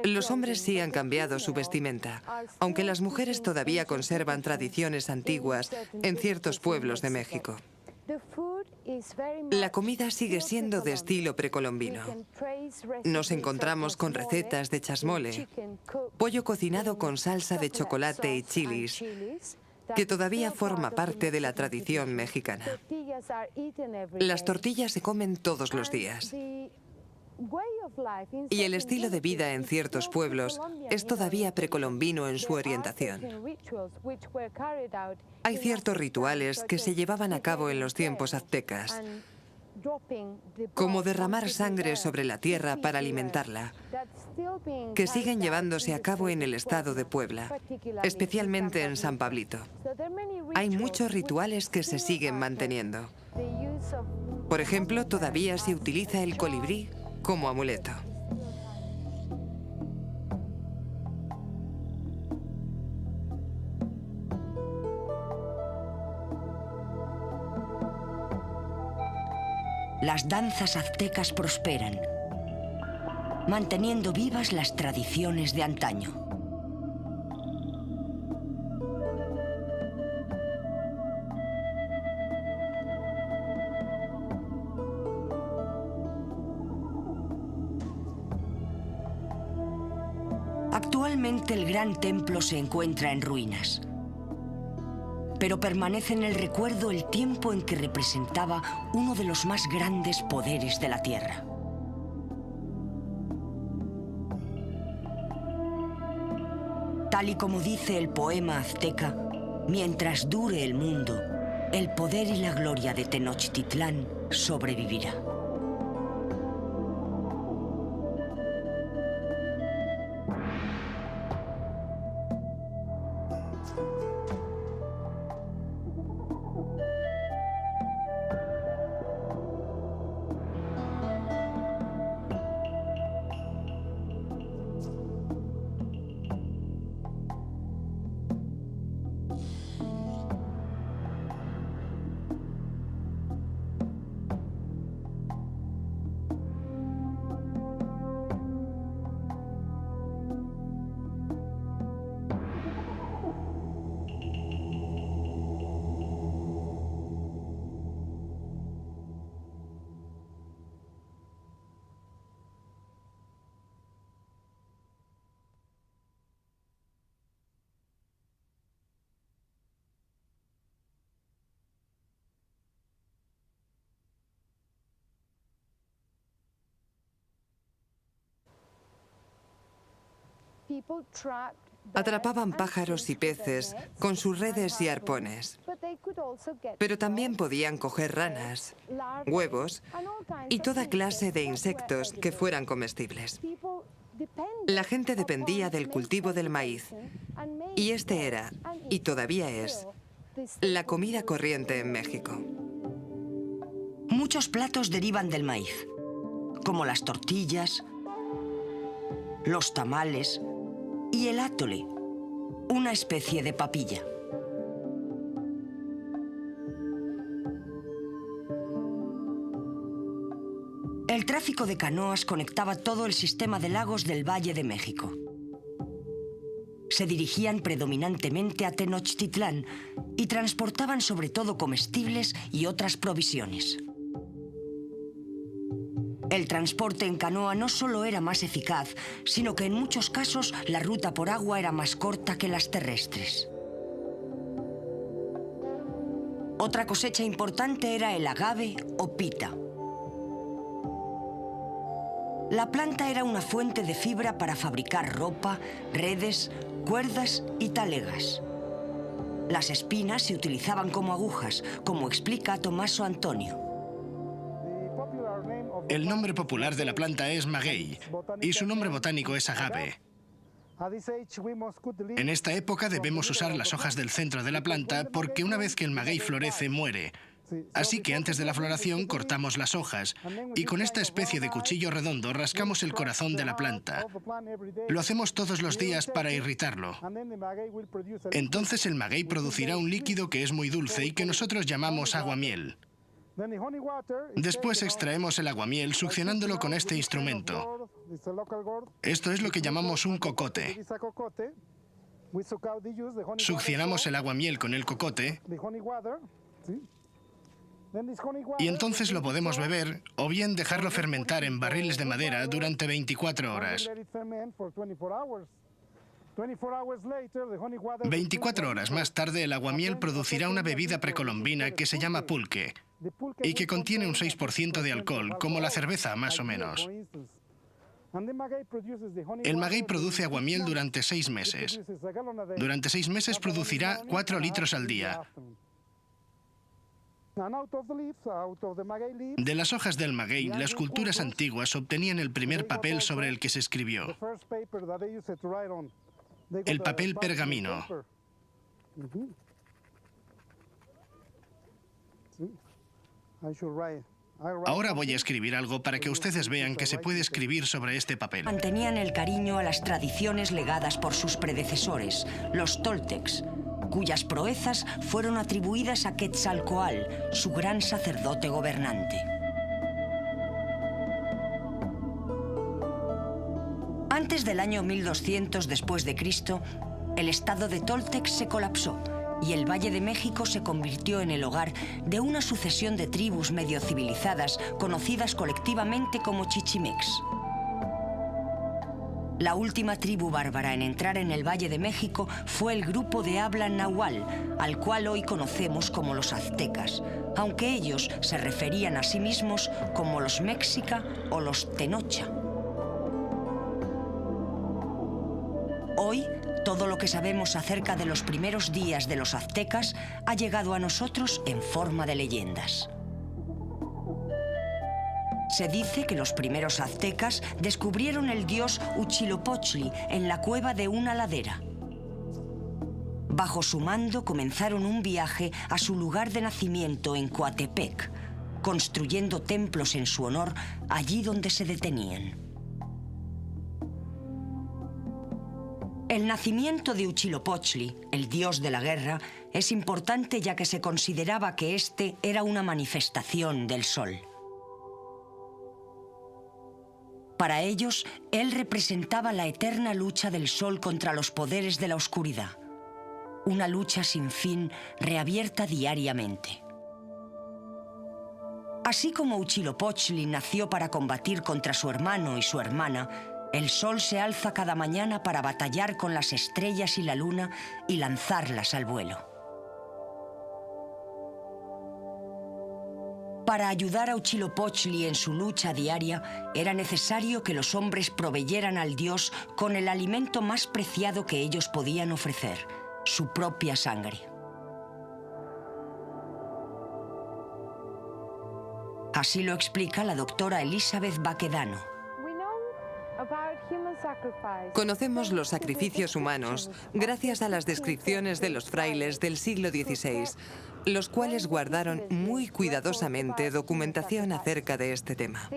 Los hombres sí han cambiado su vestimenta, aunque las mujeres todavía conservan tradiciones antiguas en ciertos pueblos de México. La comida sigue siendo de estilo precolombino. Nos encontramos con recetas de chasmole, pollo cocinado con salsa de chocolate y chilis, que todavía forma parte de la tradición mexicana. Las tortillas se comen todos los días. Y el estilo de vida en ciertos pueblos es todavía precolombino en su orientación. Hay ciertos rituales que se llevaban a cabo en los tiempos aztecas, como derramar sangre sobre la tierra para alimentarla, que siguen llevándose a cabo en el estado de Puebla, especialmente en San Pablito. Hay muchos rituales que se siguen manteniendo. Por ejemplo, todavía se utiliza el colibrí como amuleto. Las danzas aztecas prosperan, manteniendo vivas las tradiciones de antaño. Actualmente el gran templo se encuentra en ruinas, pero permanece en el recuerdo el tiempo en que representaba uno de los más grandes poderes de la Tierra. Tal y como dice el poema azteca, mientras dure el mundo, el poder y la gloria de Tenochtitlán sobrevivirá. Atrapaban pájaros y peces con sus redes y arpones, pero también podían coger ranas, huevos y toda clase de insectos que fueran comestibles. La gente dependía del cultivo del maíz, y este era, y todavía es, la comida corriente en México. Muchos platos derivan del maíz, como las tortillas, los tamales y el atole, una especie de papilla. El tráfico de canoas conectaba todo el sistema de lagos del Valle de México. Se dirigían predominantemente a Tenochtitlán y transportaban sobre todo comestibles y otras provisiones. El transporte en canoa no solo era más eficaz, sino que en muchos casos la ruta por agua era más corta que las terrestres. Otra cosecha importante era el agave o pita. La planta era una fuente de fibra para fabricar ropa, redes, cuerdas y talegas. Las espinas se utilizaban como agujas, como explica Tommaso Antonio. El nombre popular de la planta es maguey y su nombre botánico es agave. En esta época debemos usar las hojas del centro de la planta porque una vez que el maguey florece, muere. Así que antes de la floración cortamos las hojas y con esta especie de cuchillo redondo rascamos el corazón de la planta. Lo hacemos todos los días para irritarlo. Entonces el maguey producirá un líquido que es muy dulce y que nosotros llamamos aguamiel. Después extraemos el aguamiel succionándolo con este instrumento. Esto es lo que llamamos un cocote. Succionamos el aguamiel con el cocote y entonces lo podemos beber o bien dejarlo fermentar en barriles de madera durante 24 horas. 24 horas más tarde, el aguamiel producirá una bebida precolombina que se llama pulque y que contiene un 6% de alcohol, como la cerveza más o menos. El maguey produce aguamiel durante 6 meses. Durante 6 meses producirá 4 litros al día. De las hojas del maguey, las culturas antiguas obtenían el primer papel sobre el que se escribió, el papel pergamino. Ahora voy a escribir algo para que ustedes vean que se puede escribir sobre este papel. Mantenían el cariño a las tradiciones legadas por sus predecesores, los toltecs, cuyas proezas fueron atribuidas a Quetzalcoatl, su gran sacerdote gobernante. Antes del año 1200 después de Cristo, el estado de Toltec se colapsó y el Valle de México se convirtió en el hogar de una sucesión de tribus medio civilizadas conocidas colectivamente como chichimecs. La última tribu bárbara en entrar en el Valle de México fue el grupo de habla nahual, al cual hoy conocemos como los aztecas, aunque ellos se referían a sí mismos como los mexica o los tenocha. Hoy, todo lo que sabemos acerca de los primeros días de los aztecas ha llegado a nosotros en forma de leyendas. Se dice que los primeros aztecas descubrieron el dios Huitzilopochtli en la cueva de una ladera. Bajo su mando comenzaron un viaje a su lugar de nacimiento en Coatepec, construyendo templos en su honor allí donde se detenían. El nacimiento de Huitzilopochtli, el dios de la guerra, es importante ya que se consideraba que este era una manifestación del sol. Para ellos, él representaba la eterna lucha del sol contra los poderes de la oscuridad. Una lucha sin fin, reabierta diariamente. Así como Huitzilopochtli nació para combatir contra su hermano y su hermana, el sol se alza cada mañana para batallar con las estrellas y la luna y lanzarlas al vuelo. Para ayudar a Huitzilopochtli en su lucha diaria, era necesario que los hombres proveyeran al dios con el alimento más preciado que ellos podían ofrecer, su propia sangre. Así lo explica la doctora Elizabeth Baquedano. Conocemos los sacrificios humanos gracias a las descripciones de los frailes del siglo XVI, los cuales guardaron muy cuidadosamente documentación acerca de este tema.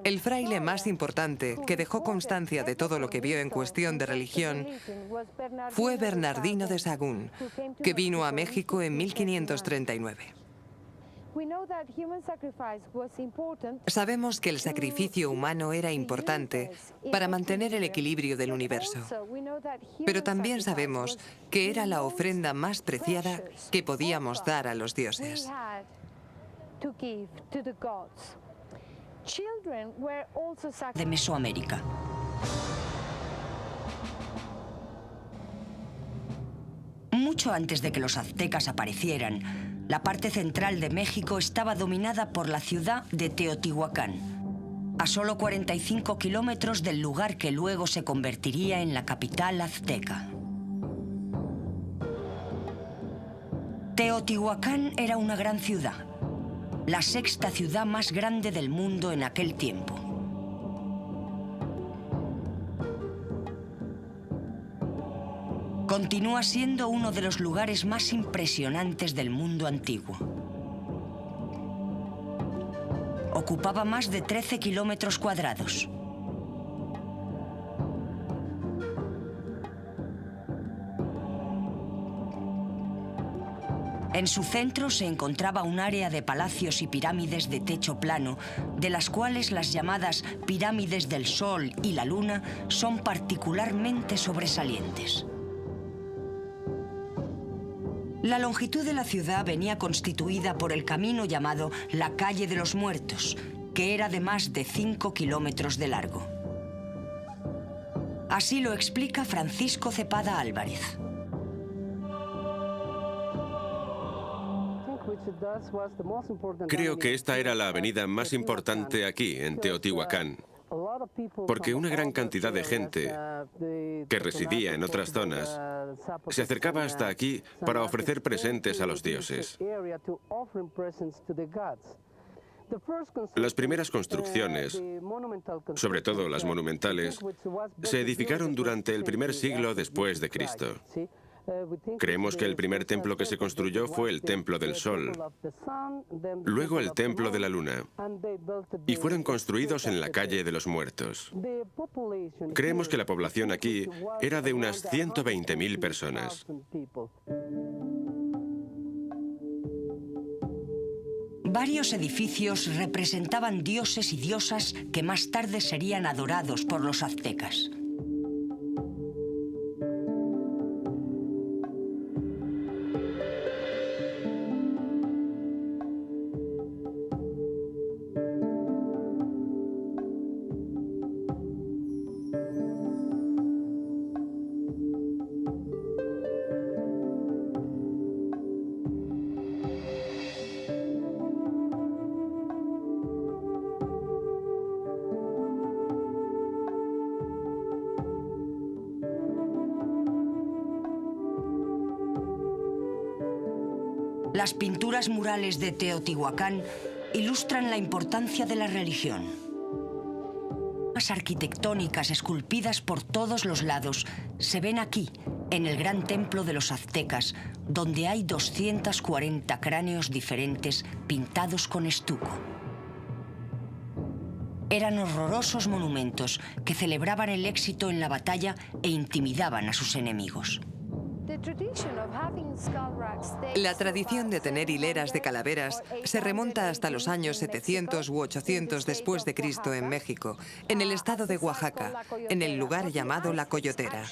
El fraile más importante, que dejó constancia de todo lo que vio en cuestión de religión, fue Bernardino de Sahagún, que vino a México en 1539. Sabemos que el sacrificio humano era importante para mantener el equilibrio del universo, pero también sabemos que era la ofrenda más preciada que podíamos dar a los dioses. De Mesoamérica. Mucho antes de que los aztecas aparecieran, la parte central de México estaba dominada por la ciudad de Teotihuacán, a solo 45 kilómetros del lugar que luego se convertiría en la capital azteca. Teotihuacán era una gran ciudad, la sexta ciudad más grande del mundo en aquel tiempo. Continúa siendo uno de los lugares más impresionantes del mundo antiguo. Ocupaba más de 13 kilómetros cuadrados. En su centro se encontraba un área de palacios y pirámides de techo plano, de las cuales las llamadas pirámides del Sol y la Luna son particularmente sobresalientes. La longitud de la ciudad venía constituida por el camino llamado la Calle de los Muertos, que era de más de 5 kilómetros de largo. Así lo explica Francisco Cepada Álvarez. Creo que esta era la avenida más importante aquí, en Teotihuacán. porque una gran cantidad de gente que residía en otras zonas se acercaba hasta aquí para ofrecer presentes a los dioses. Las primeras construcciones, sobre todo las monumentales, se edificaron durante el primer siglo después de Cristo. Creemos que el primer templo que se construyó fue el Templo del Sol, luego el Templo de la Luna, y fueron construidos en la Calle de los Muertos. Creemos que la población aquí era de unas 120.000 personas. Varios edificios representaban dioses y diosas que más tarde serían adorados por los aztecas. Las pinturas murales de Teotihuacán ilustran la importancia de la religión. Las arquitectónicas esculpidas por todos los lados se ven aquí, en el gran templo de los aztecas, donde hay 240 cráneos diferentes pintados con estuco. Eran horrorosos monumentos que celebraban el éxito en la batalla e intimidaban a sus enemigos. La tradición de tener hileras de calaveras se remonta hasta los años 700 u 800 después de Cristo en México, en el estado de Oaxaca, en el lugar llamado La Coyotera.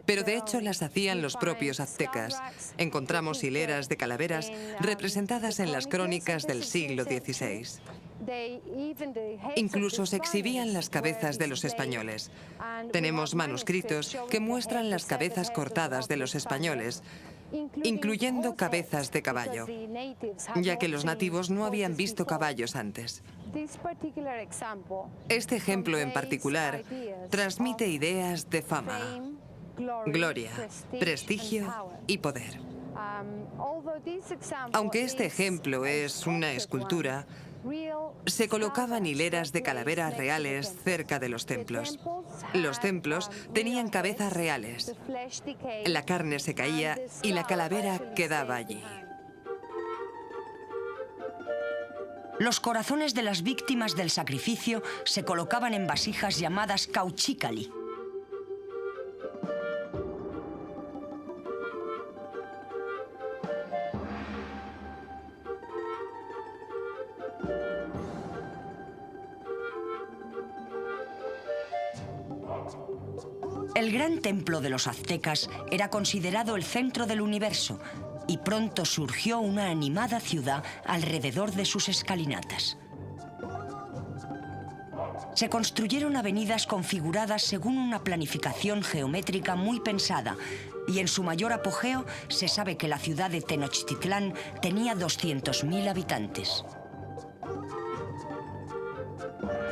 Pero de hecho las hacían los propios aztecas. Encontramos hileras de calaveras representadas en las crónicas del siglo XVI. Incluso se exhibían las cabezas de los españoles. Tenemos manuscritos que muestran las cabezas cortadas de los españoles, incluyendo cabezas de caballo, ya que los nativos no habían visto caballos antes. Este ejemplo en particular transmite ideas de fama, gloria, prestigio y poder. Aunque este ejemplo es una escultura, se colocaban hileras de calaveras reales cerca de los templos. Los templos tenían cabezas reales. La carne se caía y la calavera quedaba allí. Los corazones de las víctimas del sacrificio se colocaban en vasijas llamadas cauchícali. El gran templo de los aztecas era considerado el centro del universo y pronto surgió una animada ciudad alrededor de sus escalinatas. Se construyeron avenidas configuradas según una planificación geométrica muy pensada y en su mayor apogeo se sabe que la ciudad de Tenochtitlán tenía 200.000 habitantes.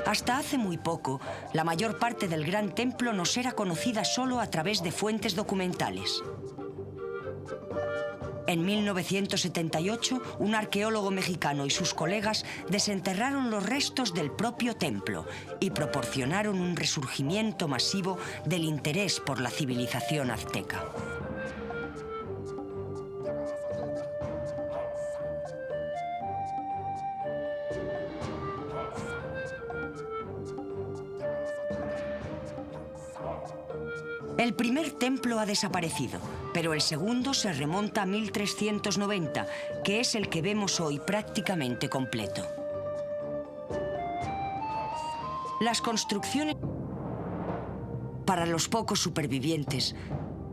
Hasta hace muy poco, la mayor parte del gran templo nos era conocida solo a través de fuentes documentales. En 1978, un arqueólogo mexicano y sus colegas desenterraron los restos del propio templo y proporcionaron un resurgimiento masivo del interés por la civilización azteca. El primer templo ha desaparecido, pero el segundo se remonta a 1390, que es el que vemos hoy prácticamente completo. Las construcciones... Para los pocos supervivientes,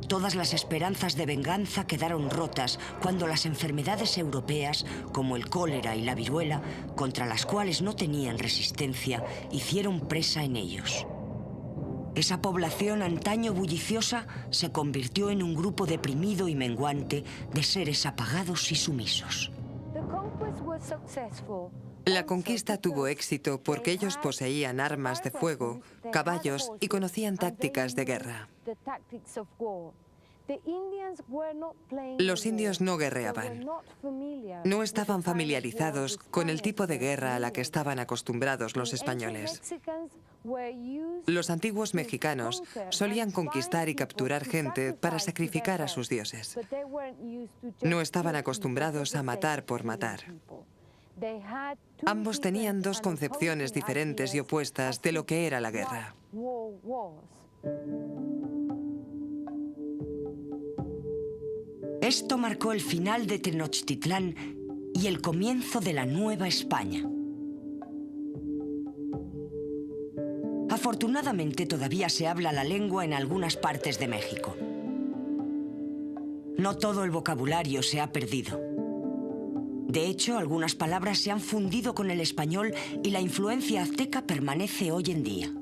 todas las esperanzas de venganza quedaron rotas cuando las enfermedades europeas, como el cólera y la viruela, contra las cuales no tenían resistencia, hicieron presa en ellos. Esa población antaño bulliciosa se convirtió en un grupo deprimido y menguante de seres apagados y sumisos. La conquista tuvo éxito porque ellos poseían armas de fuego, caballos y conocían tácticas de guerra. Los indios no guerreaban. No estaban familiarizados con el tipo de guerra a la que estaban acostumbrados los españoles. Los antiguos mexicanos solían conquistar y capturar gente para sacrificar a sus dioses. No estaban acostumbrados a matar por matar. Ambos tenían dos concepciones diferentes y opuestas de lo que era la guerra. Esto marcó el final de Tenochtitlán y el comienzo de la Nueva España. Afortunadamente todavía se habla la lengua en algunas partes de México. No todo el vocabulario se ha perdido. De hecho, algunas palabras se han fundido con el español y la influencia azteca permanece hoy en día.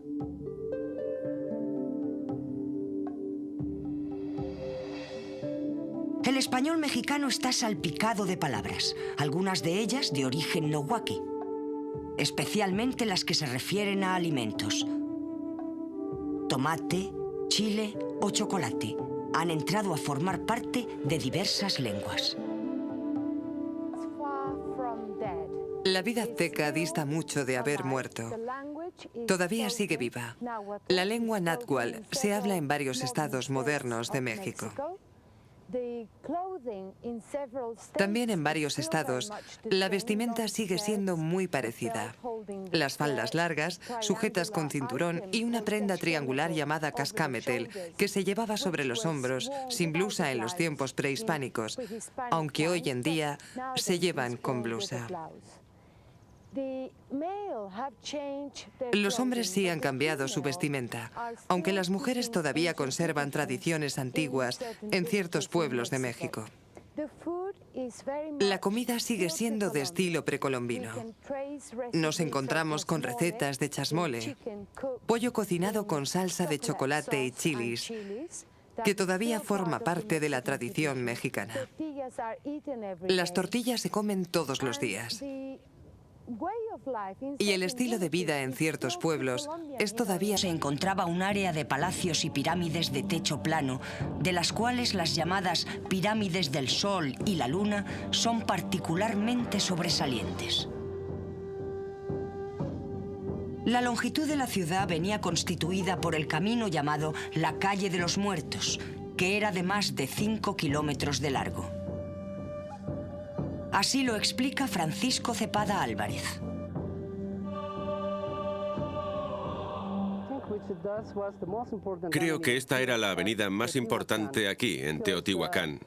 El español mexicano está salpicado de palabras, algunas de ellas de origen nahuaqui, especialmente las que se refieren a alimentos. Tomate, chile o chocolate han entrado a formar parte de diversas lenguas. La vida azteca dista mucho de haber muerto. Todavía sigue viva. La lengua náhuatl se habla en varios estados modernos de México. También en varios estados, la vestimenta sigue siendo muy parecida. Las faldas largas, sujetas con cinturón y una prenda triangular llamada cascametel, que se llevaba sobre los hombros, sin blusa en los tiempos prehispánicos, aunque hoy en día se llevan con blusa. Los hombres sí han cambiado su vestimenta, aunque las mujeres todavía conservan tradiciones antiguas en ciertos pueblos de México. La comida sigue siendo de estilo precolombino. Nos encontramos con recetas de chasmole, pollo cocinado con salsa de chocolate y chilis, que todavía forma parte de la tradición mexicana. Las tortillas se comen todos los días. Y el estilo de vida en ciertos pueblos es todavía... Se encontraba un área de palacios y pirámides de techo plano, de las cuales las llamadas pirámides del Sol y la Luna son particularmente sobresalientes. La longitud de la ciudad venía constituida por el camino llamado la Calle de los Muertos, que era de más de 5 kilómetros de largo. Así lo explica Francisco Cepada Álvarez. Creo que esta era la avenida más importante aquí, en Teotihuacán,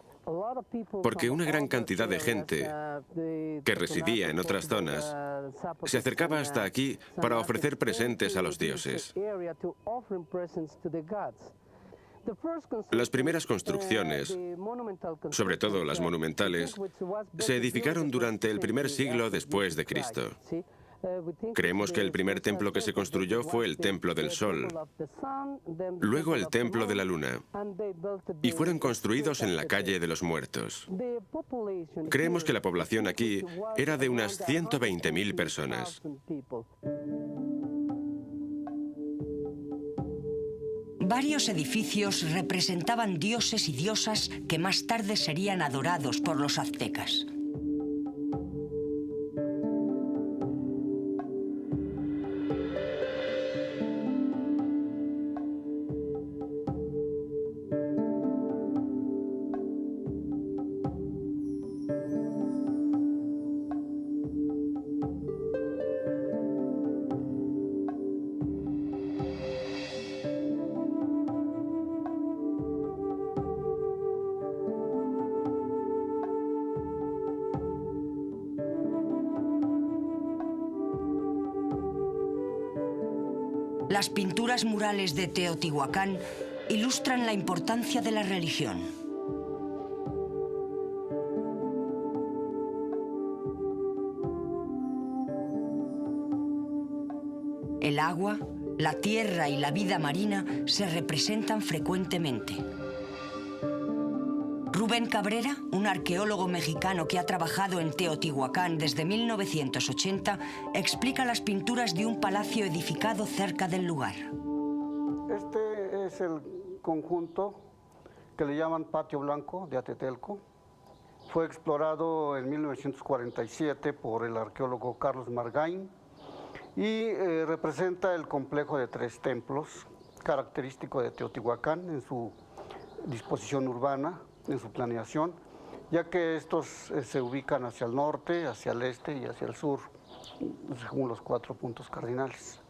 porque una gran cantidad de gente que residía en otras zonas se acercaba hasta aquí para ofrecer presentes a los dioses. Las primeras construcciones, sobre todo las monumentales, se edificaron durante el primer siglo después de Cristo. Creemos que el primer templo que se construyó fue el Templo del Sol, luego el Templo de la Luna, y fueron construidos en la Calle de los Muertos. Creemos que la población aquí era de unas 120.000 personas. Varios edificios representaban dioses y diosas que más tarde serían adorados por los aztecas. Las pinturas murales de Teotihuacán ilustran la importancia de la religión. El agua, la tierra y la vida marina se representan frecuentemente. Rubén Cabrera, un arqueólogo mexicano que ha trabajado en Teotihuacán desde 1980, explica las pinturas de un palacio edificado cerca del lugar. Este es el conjunto que le llaman Patio Blanco de Atetelco. Fue explorado en 1947 por el arqueólogo Carlos Margain y representa el complejo de 3 templos, característico de Teotihuacán en su disposición urbana, en su planeación, ya que estos se ubican hacia el norte, hacia el este y hacia el sur, según los 4 puntos cardinales.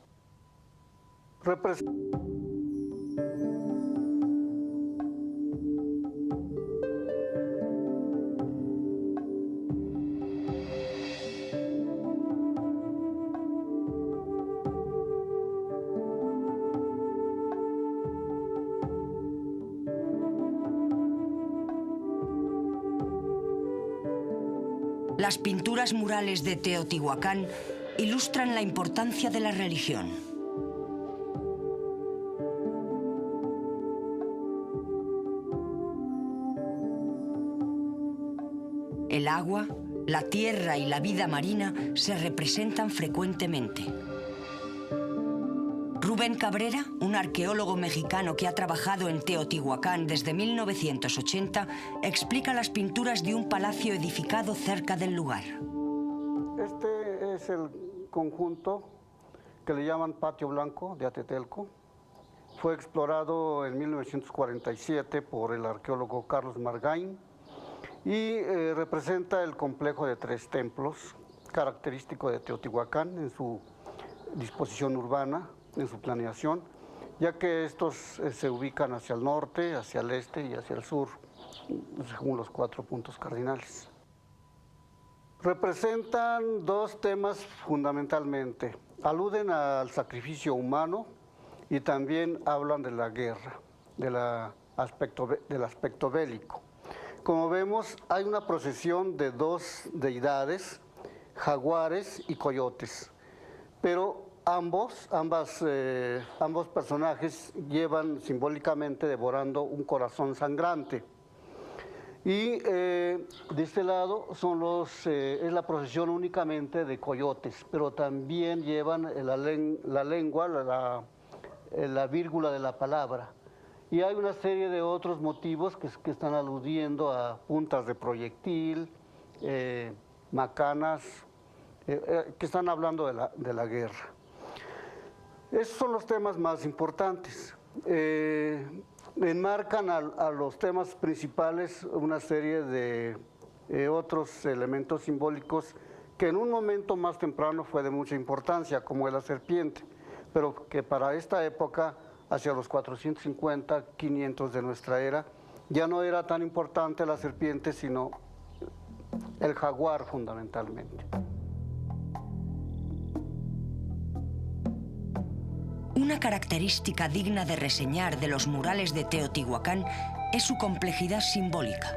Las pinturas murales de Teotihuacán ilustran la importancia de la religión. El agua, la tierra y la vida marina se representan frecuentemente. Rubén Cabrera, un arqueólogo mexicano que ha trabajado en Teotihuacán desde 1980, explica las pinturas de un palacio edificado cerca del lugar. Este es el conjunto que le llaman Patio Blanco de Atetelco. Fue explorado en 1947 por el arqueólogo Carlos Margain y representa el complejo de 3 templos, característico de Teotihuacán en su disposición urbana, en su planeación, ya que estos se ubican hacia el norte, hacia el este y hacia el sur, según los 4 puntos cardinales. Representan 2 temas fundamentalmente. Aluden al sacrificio humano y también hablan de la guerra, del aspecto bélico. Como vemos, hay una procesión de 2 deidades, jaguares y coyotes, pero ambos personajes llevan simbólicamente devorando un corazón sangrante. Y de este lado es la procesión únicamente de coyotes, pero también llevan la lengua, la vírgula de la palabra. Y hay una serie de otros motivos que están aludiendo a puntas de proyectil, macanas, que están hablando de la guerra. Esos son los temas más importantes. Enmarcan a los temas principales una serie de otros elementos simbólicos que en un momento más temprano fue de mucha importancia, como la serpiente, pero que para esta época, hacia los 450, 500 de nuestra era, ya no era tan importante la serpiente, sino el jaguar fundamentalmente. Una característica digna de reseñar de los murales de Teotihuacán es su complejidad simbólica.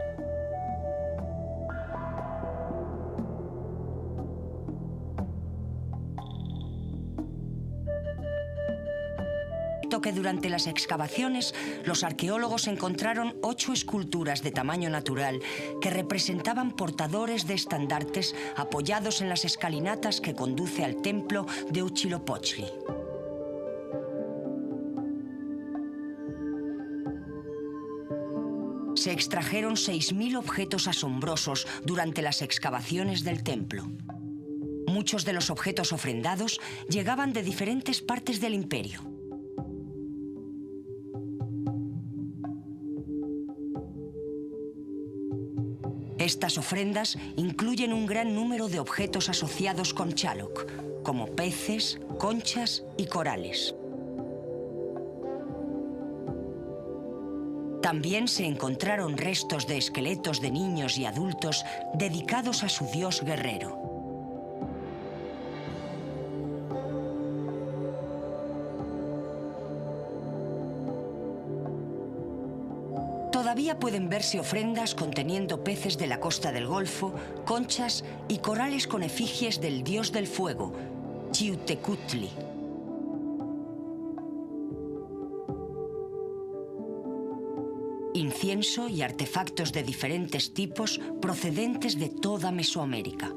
Que durante las excavaciones los arqueólogos encontraron 8 esculturas de tamaño natural que representaban portadores de estandartes apoyados en las escalinatas que conduce al templo de Huitzilopochtli. Se extrajeron 6.000 objetos asombrosos durante las excavaciones del templo. Muchos de los objetos ofrendados llegaban de diferentes partes del imperio. Estas ofrendas incluyen un gran número de objetos asociados con Xaloc, como peces, conchas y corales. También se encontraron restos de esqueletos de niños y adultos dedicados a su dios guerrero. Todavía pueden verse ofrendas conteniendo peces de la costa del Golfo, conchas y corales con efigies del dios del fuego, Xiuhtecutli. Incienso incienso y artefactos de diferentes tipos procedentes de toda Mesoamérica.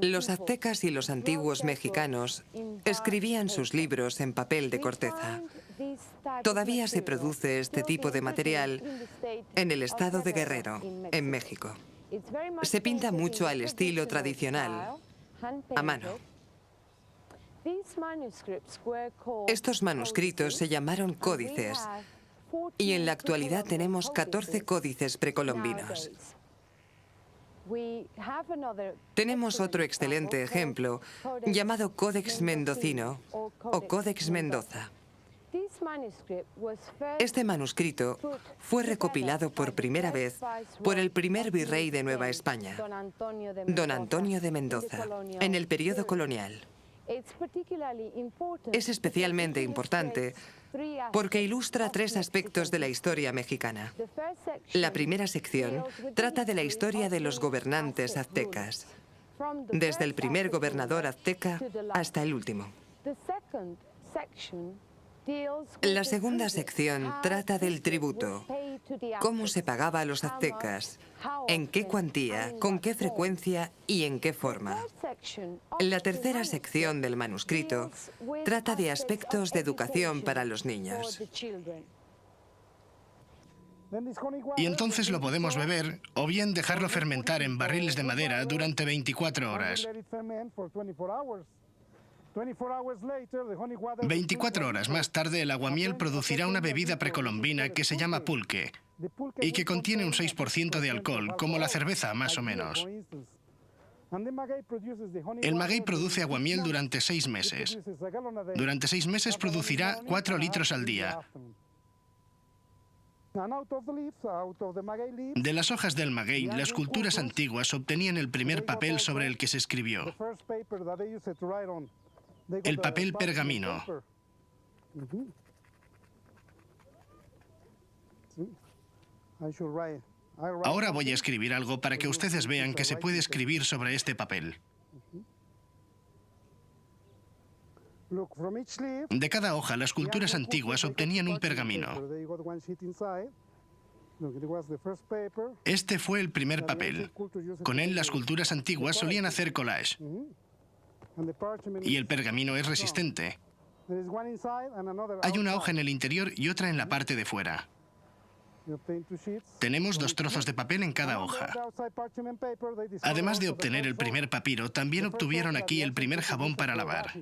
Los aztecas y los antiguos mexicanos escribían sus libros en papel de corteza. Todavía se produce este tipo de material en el estado de Guerrero, en México. Se pinta mucho al estilo tradicional, a mano. Estos manuscritos se llamaron códices y en la actualidad tenemos 14 códices precolombinos. Tenemos otro excelente ejemplo llamado Códex Mendocino o Códex Mendoza. Este manuscrito fue recopilado por primera vez por el primer virrey de Nueva España, don Antonio de Mendoza, en el periodo colonial. Es especialmente importante porque ilustra 3 aspectos de la historia mexicana. La primera sección trata de la historia de los gobernantes aztecas, desde el primer gobernador azteca hasta el último. La segunda sección trata del tributo, cómo se pagaba a los aztecas, en qué cuantía, con qué frecuencia y en qué forma. La tercera sección del manuscrito trata de aspectos de educación para los niños. Y entonces lo podemos beber o bien dejarlo fermentar en barriles de madera durante 24 horas. 24 horas más tarde, el aguamiel producirá una bebida precolombina que se llama pulque y que contiene un 6% de alcohol, como la cerveza, más o menos. El maguey produce aguamiel durante 6 meses. Durante 6 meses producirá 4 litros al día. De las hojas del maguey, las culturas antiguas obtenían el primer papel sobre el que se escribió. El papel pergamino. Ahora voy a escribir algo para que ustedes vean que se puede escribir sobre este papel. De cada hoja, las culturas antiguas obtenían un pergamino. Este fue el primer papel. Con él, las culturas antiguas solían hacer collage. Y el pergamino es resistente. Hay una hoja en el interior y otra en la parte de fuera. Tenemos 2 trozos de papel en cada hoja. Además de obtener el primer papiro, también obtuvieron aquí el primer jabón para lavar.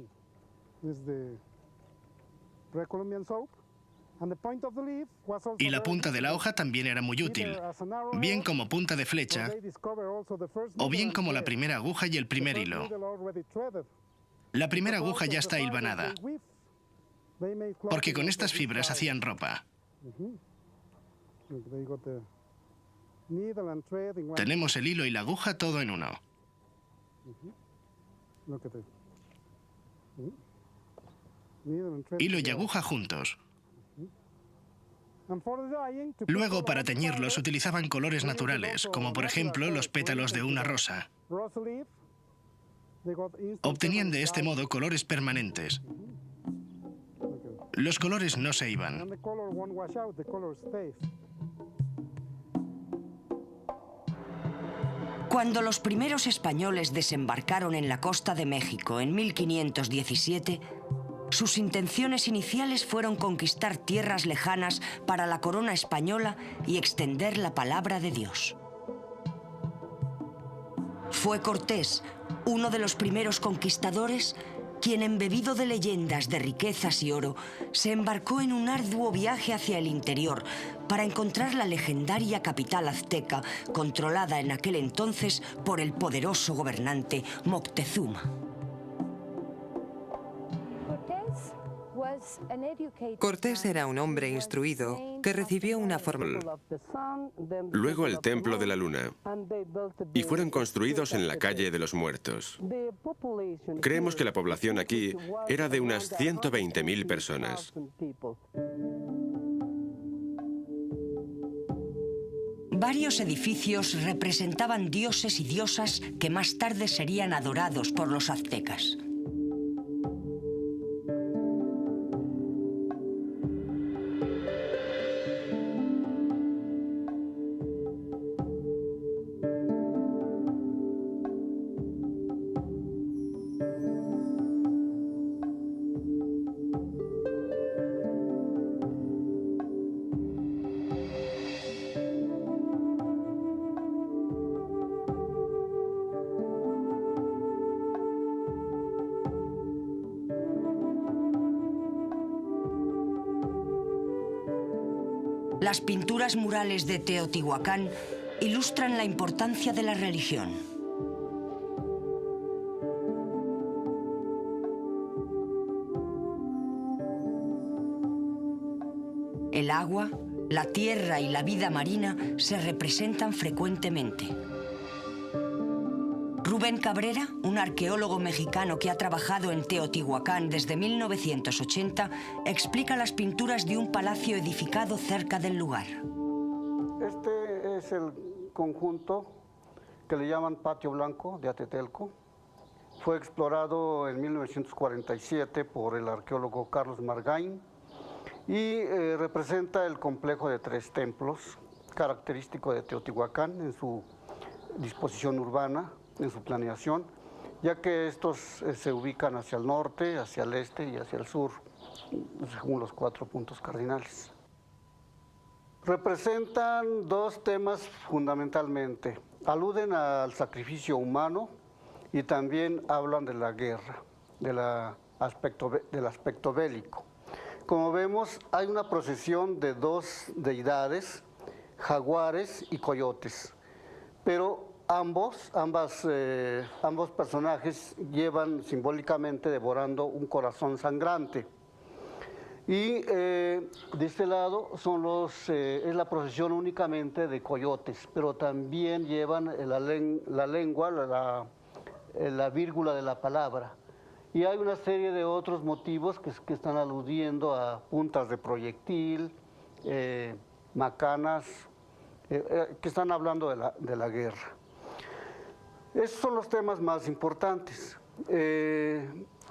Y la punta de la hoja también era muy útil, bien como punta de flecha, o bien como la primera aguja y el primer hilo. La primera aguja ya está hilvanada, porque con estas fibras hacían ropa. Tenemos el hilo y la aguja todo en uno. Hilo y aguja juntos. Luego, para teñirlos, utilizaban colores naturales, como por ejemplo los pétalos de una rosa. Obtenían de este modo colores permanentes. Los colores no se iban. Cuando los primeros españoles desembarcaron en la costa de México en 1517, sus intenciones iniciales fueron conquistar tierras lejanas para la corona española y extender la palabra de Dios. Fue Cortés, uno de los primeros conquistadores, quien, embebido de leyendas de riquezas y oro, se embarcó en un arduo viaje hacia el interior para encontrar la legendaria capital azteca, controlada en aquel entonces por el poderoso gobernante Moctezuma. Cortés era un hombre instruido que recibió una formación. Luego el Templo de la Luna, y fueron construidos en la calle de los Muertos. Creemos que la población aquí era de unas 120.000 personas. Varios edificios representaban dioses y diosas que más tarde serían adorados por los aztecas. Las pinturas murales de Teotihuacán ilustran la importancia de la religión. El agua, la tierra y la vida marina se representan frecuentemente. Rubén Cabrera, un arqueólogo mexicano que ha trabajado en Teotihuacán desde 1980, explica las pinturas de un palacio edificado cerca del lugar. Este es el conjunto que le llaman Patio Blanco de Atetelco. Fue explorado en 1947 por el arqueólogo Carlos Margain y representa el complejo de 3 templos, característico de Teotihuacán en su disposición urbana, en su planeación, ya que estos se ubican hacia el norte, hacia el este y hacia el sur, según los 4 puntos cardinales. Representan 2 temas fundamentalmente. Aluden al sacrificio humano y también hablan de la guerra, del aspecto bélico. Como vemos, hay una procesión de 2 deidades, jaguares y coyotes, pero ambos personajes llevan simbólicamente devorando un corazón sangrante. Y de este lado es la procesión únicamente de coyotes, pero también llevan la lengua, la vírgula de la palabra. Y hay una serie de otros motivos que están aludiendo a puntas de proyectil, macanas, que están hablando de la guerra. Esos son los temas más importantes.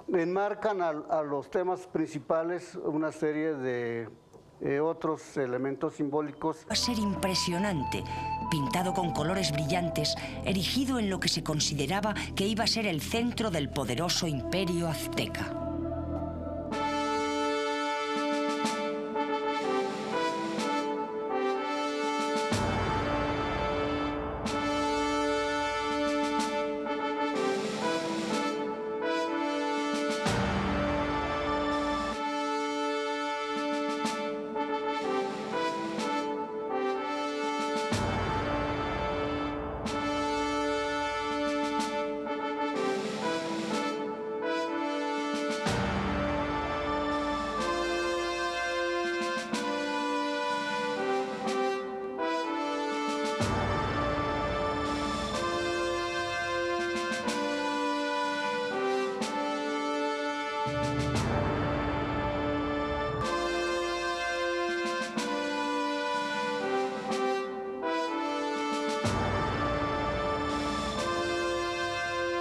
Enmarcan a los temas principales una serie de otros elementos simbólicos. Va a ser impresionante, pintado con colores brillantes, erigido en lo que se consideraba que iba a ser el centro del poderoso imperio azteca.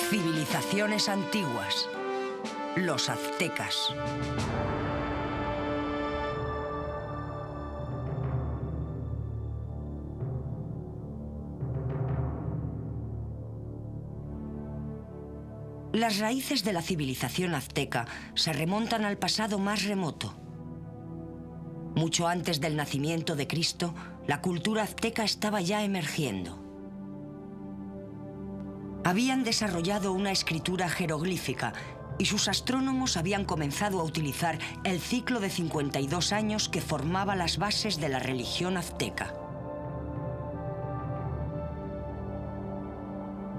Civilizaciones antiguas, los aztecas. Las raíces de la civilización azteca se remontan al pasado más remoto. Mucho antes del nacimiento de Cristo, la cultura azteca estaba ya emergiendo. Habían desarrollado una escritura jeroglífica y sus astrónomos habían comenzado a utilizar el ciclo de 52 años que formaba las bases de la religión azteca.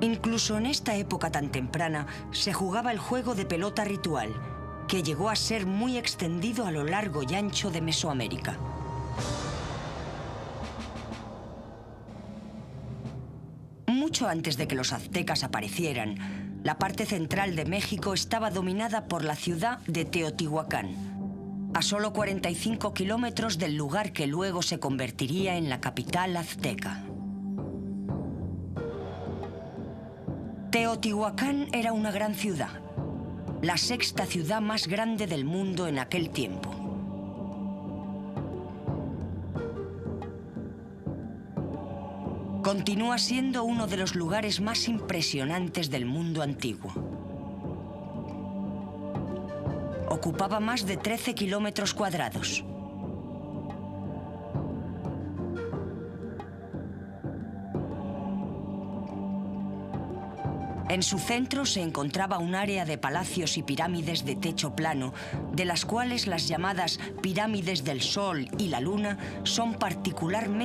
Incluso en esta época tan temprana se jugaba el juego de pelota ritual, que llegó a ser muy extendido a lo largo y ancho de Mesoamérica. Mucho antes de que los aztecas aparecieran, la parte central de México estaba dominada por la ciudad de Teotihuacán, a solo 45 kilómetros del lugar que luego se convertiría en la capital azteca. Teotihuacán era una gran ciudad, la sexta ciudad más grande del mundo en aquel tiempo. Continúa siendo uno de los lugares más impresionantes del mundo antiguo. Ocupaba más de 13 kilómetros cuadrados. En su centro se encontraba un área de palacios y pirámides de techo plano, de las cuales las llamadas pirámides del Sol y la Luna son particularmente